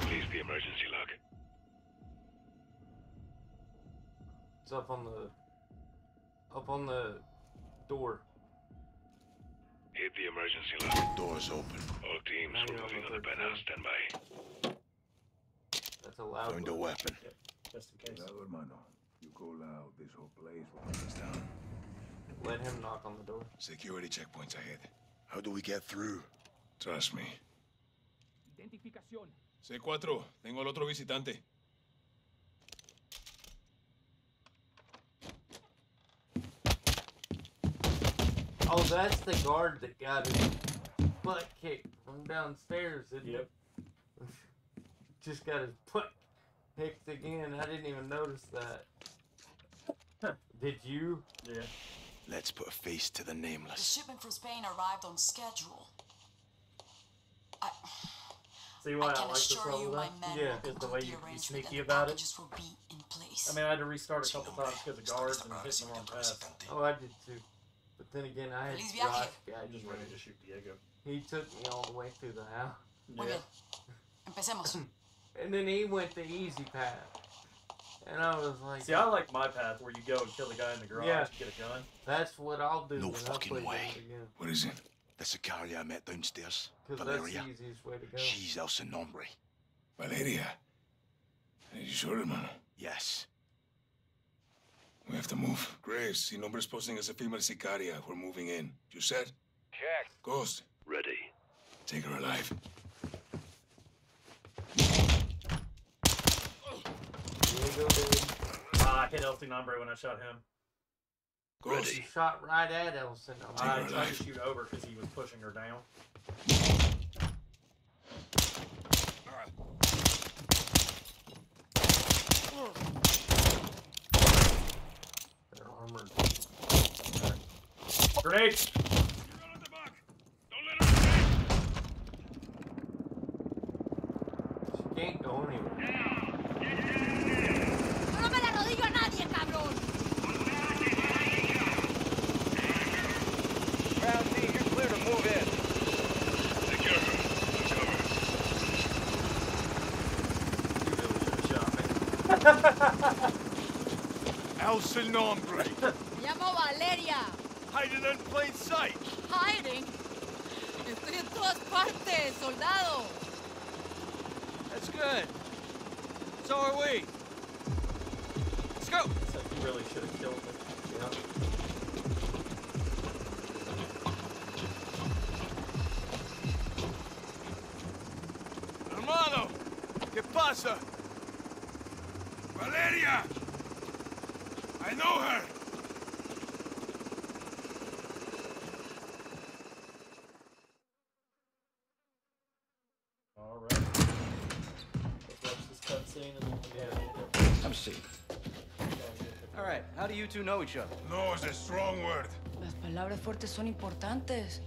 Release the emergency lock. It's up on the door. Hit the emergency lock. Door's open. All teams, we're moving on the penthouse. Stand by. That's a loud Found a weapon. Just in case. Cuidado, hermano. You go loud, this whole place will burn us down. Let him knock on the door. Security checkpoints ahead. How do we get through? Trust me. Identificación. C4, tengo al otro visitante. Oh, that's the guard that got his butt kicked from downstairs, isn't it? Just got his butt kicked again. I didn't even notice that. Did you? Yeah. Let's put a face to the The nameless. shipment from Spain arrived on schedule. See why I can like this assure level you though? my men Yeah, will is the way you complete can be arrangement sneaky and the about it. packages will be in place. I mean, I had to restart a couple times because of guards and hitting the wrong path. Oh, I did too. But then again, I had Feliz Josh viaje. guide I'm just me. ready to shoot Diego. He took me all the way through the house. Muy bien. Empecemos. And then he went the easy path. And I was like... See, I like my path where you go and kill the guy in the garage and get a gun. That's what I'll do No when I fucking play way. games again. What is it? The Sicaria I met downstairs. Because that's Valeria. the easiest way to go. She's El Sin Nombre. Valeria. Are you sure, hermano? Yes. We have to move. Graves, si nombre's posting as a female sicaria. We're moving in. You set? Check. Ghost, Ready. take her alive. Diego did. I hit El Nombre when I shot him. Ghost, You shot right at Elson. I tried to shoot over because he was pushing her down. They're armored. Grenade! She can't go anywhere. ¡No me la rodillo a nadie, cabrón! Ground team, you're clear to move in. Secure her. Cover. El Sin Nombre. Me llamo Valeria. Hiding in plain sight. Hiding. Estoy en todas partes, soldado. That's good. So are we. Let's go. So you really should have killed me. Yeah. pasa? Valeria! I know her! Alright. Let's watch this cutscene and then Have a seat. All right, how do you two know each other? No is a strong word. Las palabras fuertes son importantes.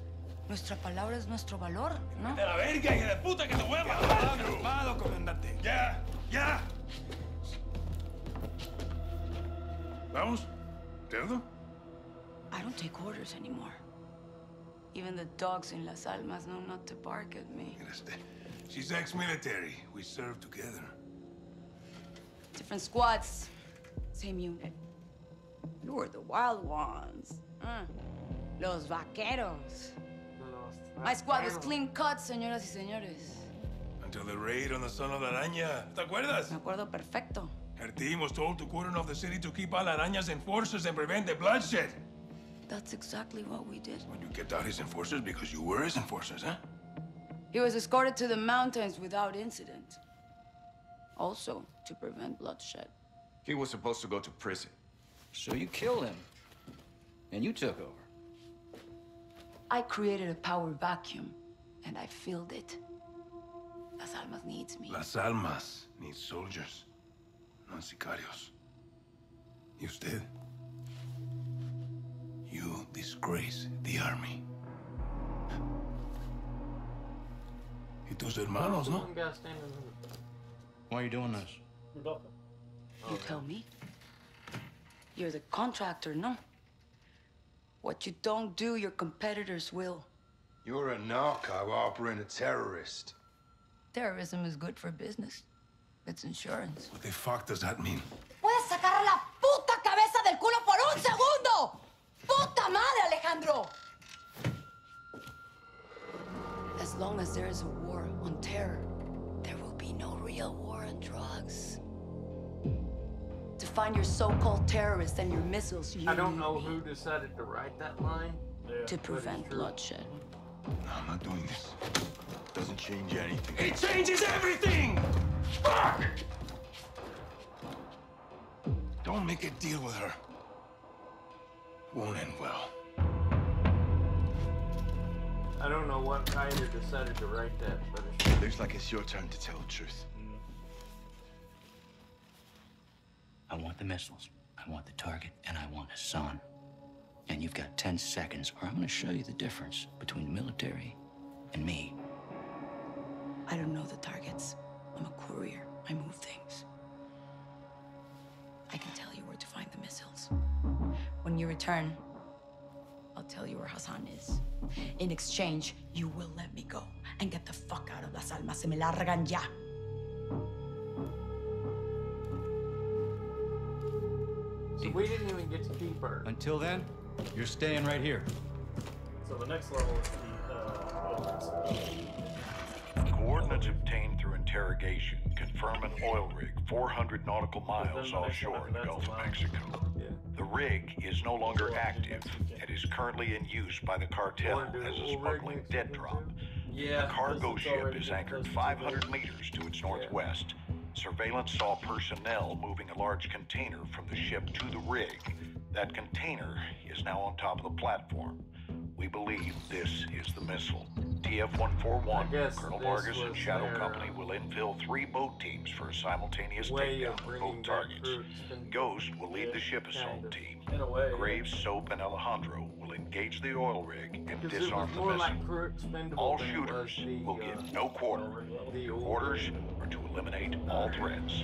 Nuestra palabra es nuestro valor, ¿no? ¡De la verga, hija de puta, que te voy a matar! Calmado, comandante. Ya, ya. ¿Vamos? ¿Cerdo? I don't take orders anymore. Even the dogs in Las Almas know not to bark at me. She's ex-military. We served together. Different squads, same unit. You were the wild ones. Los vaqueros. My squad was clean cut, señoras y señores. Until the raid on the Son of la Araña. ¿Te acuerdas? Me acuerdo perfecto. Her team was told to cordon off the city to keep Al Araña's enforcers and prevent the bloodshed. That's exactly what we did. You kept out his enforcers because you were his enforcers, huh? He was escorted to the mountains without incident. Also, to prevent bloodshed. He was supposed to go to prison. So you killed him. And you took over. I created a power vacuum, and I filled it. Las Almas needs me. Las Almas needs soldiers, not sicarios. Y usted? You disgrace the army. Y tus hermanos, no? Why are you doing this? You tell me. You're the contractor, no? What you don't do, your competitors will. You're a narco harboring a terrorist. Terrorism is good for business. It's insurance. What the fuck does that mean? ¡Puedes sacar la puta cabeza del culo por un segundo! ¡Puta madre, Alejandro! As long as there is a war on terror, there will be no real war on drugs. To find your so-called terrorists and your missiles, you I don't know who decided to write that line. to prevent bloodshed. No, I'm not doing this. Doesn't change anything. It changes everything! Fuck! Don't make a deal with her. Won't end well. I don't know what writer decided to write that, but Looks like it's your turn to tell the truth. I want the missiles, I want the target, and I want Hassan. And you've got 10 seconds, or I'm gonna show you the difference between the military and me. I don't know the targets. I'm a courier. I move things. I can tell you where to find the missiles. When you return, I'll tell you where Hassan is. In exchange, you will let me go and get the fuck out of Las Almas. Se me largan ya. so we didn't even get to keep her. Until then, you're staying right here. So the next level is the oil rigs. Coordinates obtained through interrogation confirm an oil rig 400 nautical miles offshore in the Gulf of Mexico. The rig is no longer active and is currently in use by the cartel as a smuggling dead drop. Yeah, the cargo it's ship already is been anchored posted 500 meters to its northwest. Surveillance saw personnel moving a large container from the ship to the rig. That container is now on top of the platform. We believe this is the missile. TF-141, Colonel Vargas and Shadow Company will infill 3 boat teams for a simultaneous takedown of both targets. Ghost will lead the ship assault team. Graves, Soap, and Alejandro will engage the oil rig and disarm the missile. All shooters will get no quarter. Your orders are to eliminate all threats.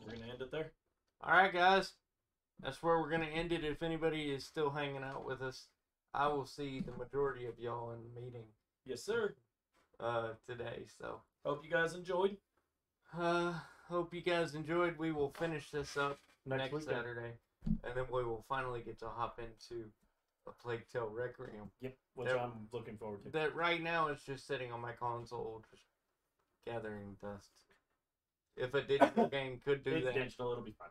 We're gonna end it there. Alright, guys. That's where we're going to end it. If anybody is still hanging out with us, I will see the majority of y'all in the meeting. Yes, sir. Today, so. Hope you guys enjoyed. Hope you guys enjoyed. We will finish this up next weekend. Saturday. And then we will finally get to hop into a Plague Tale Requiem. Yep, which I'm looking forward to. That right now it's just sitting on my console, just gathering dust. If a digital game could do that. Digital, it'll be fine.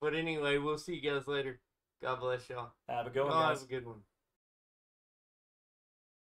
But anyway, we'll see you guys later. God bless y'all. Have a good one, Y'all guys. have a good one.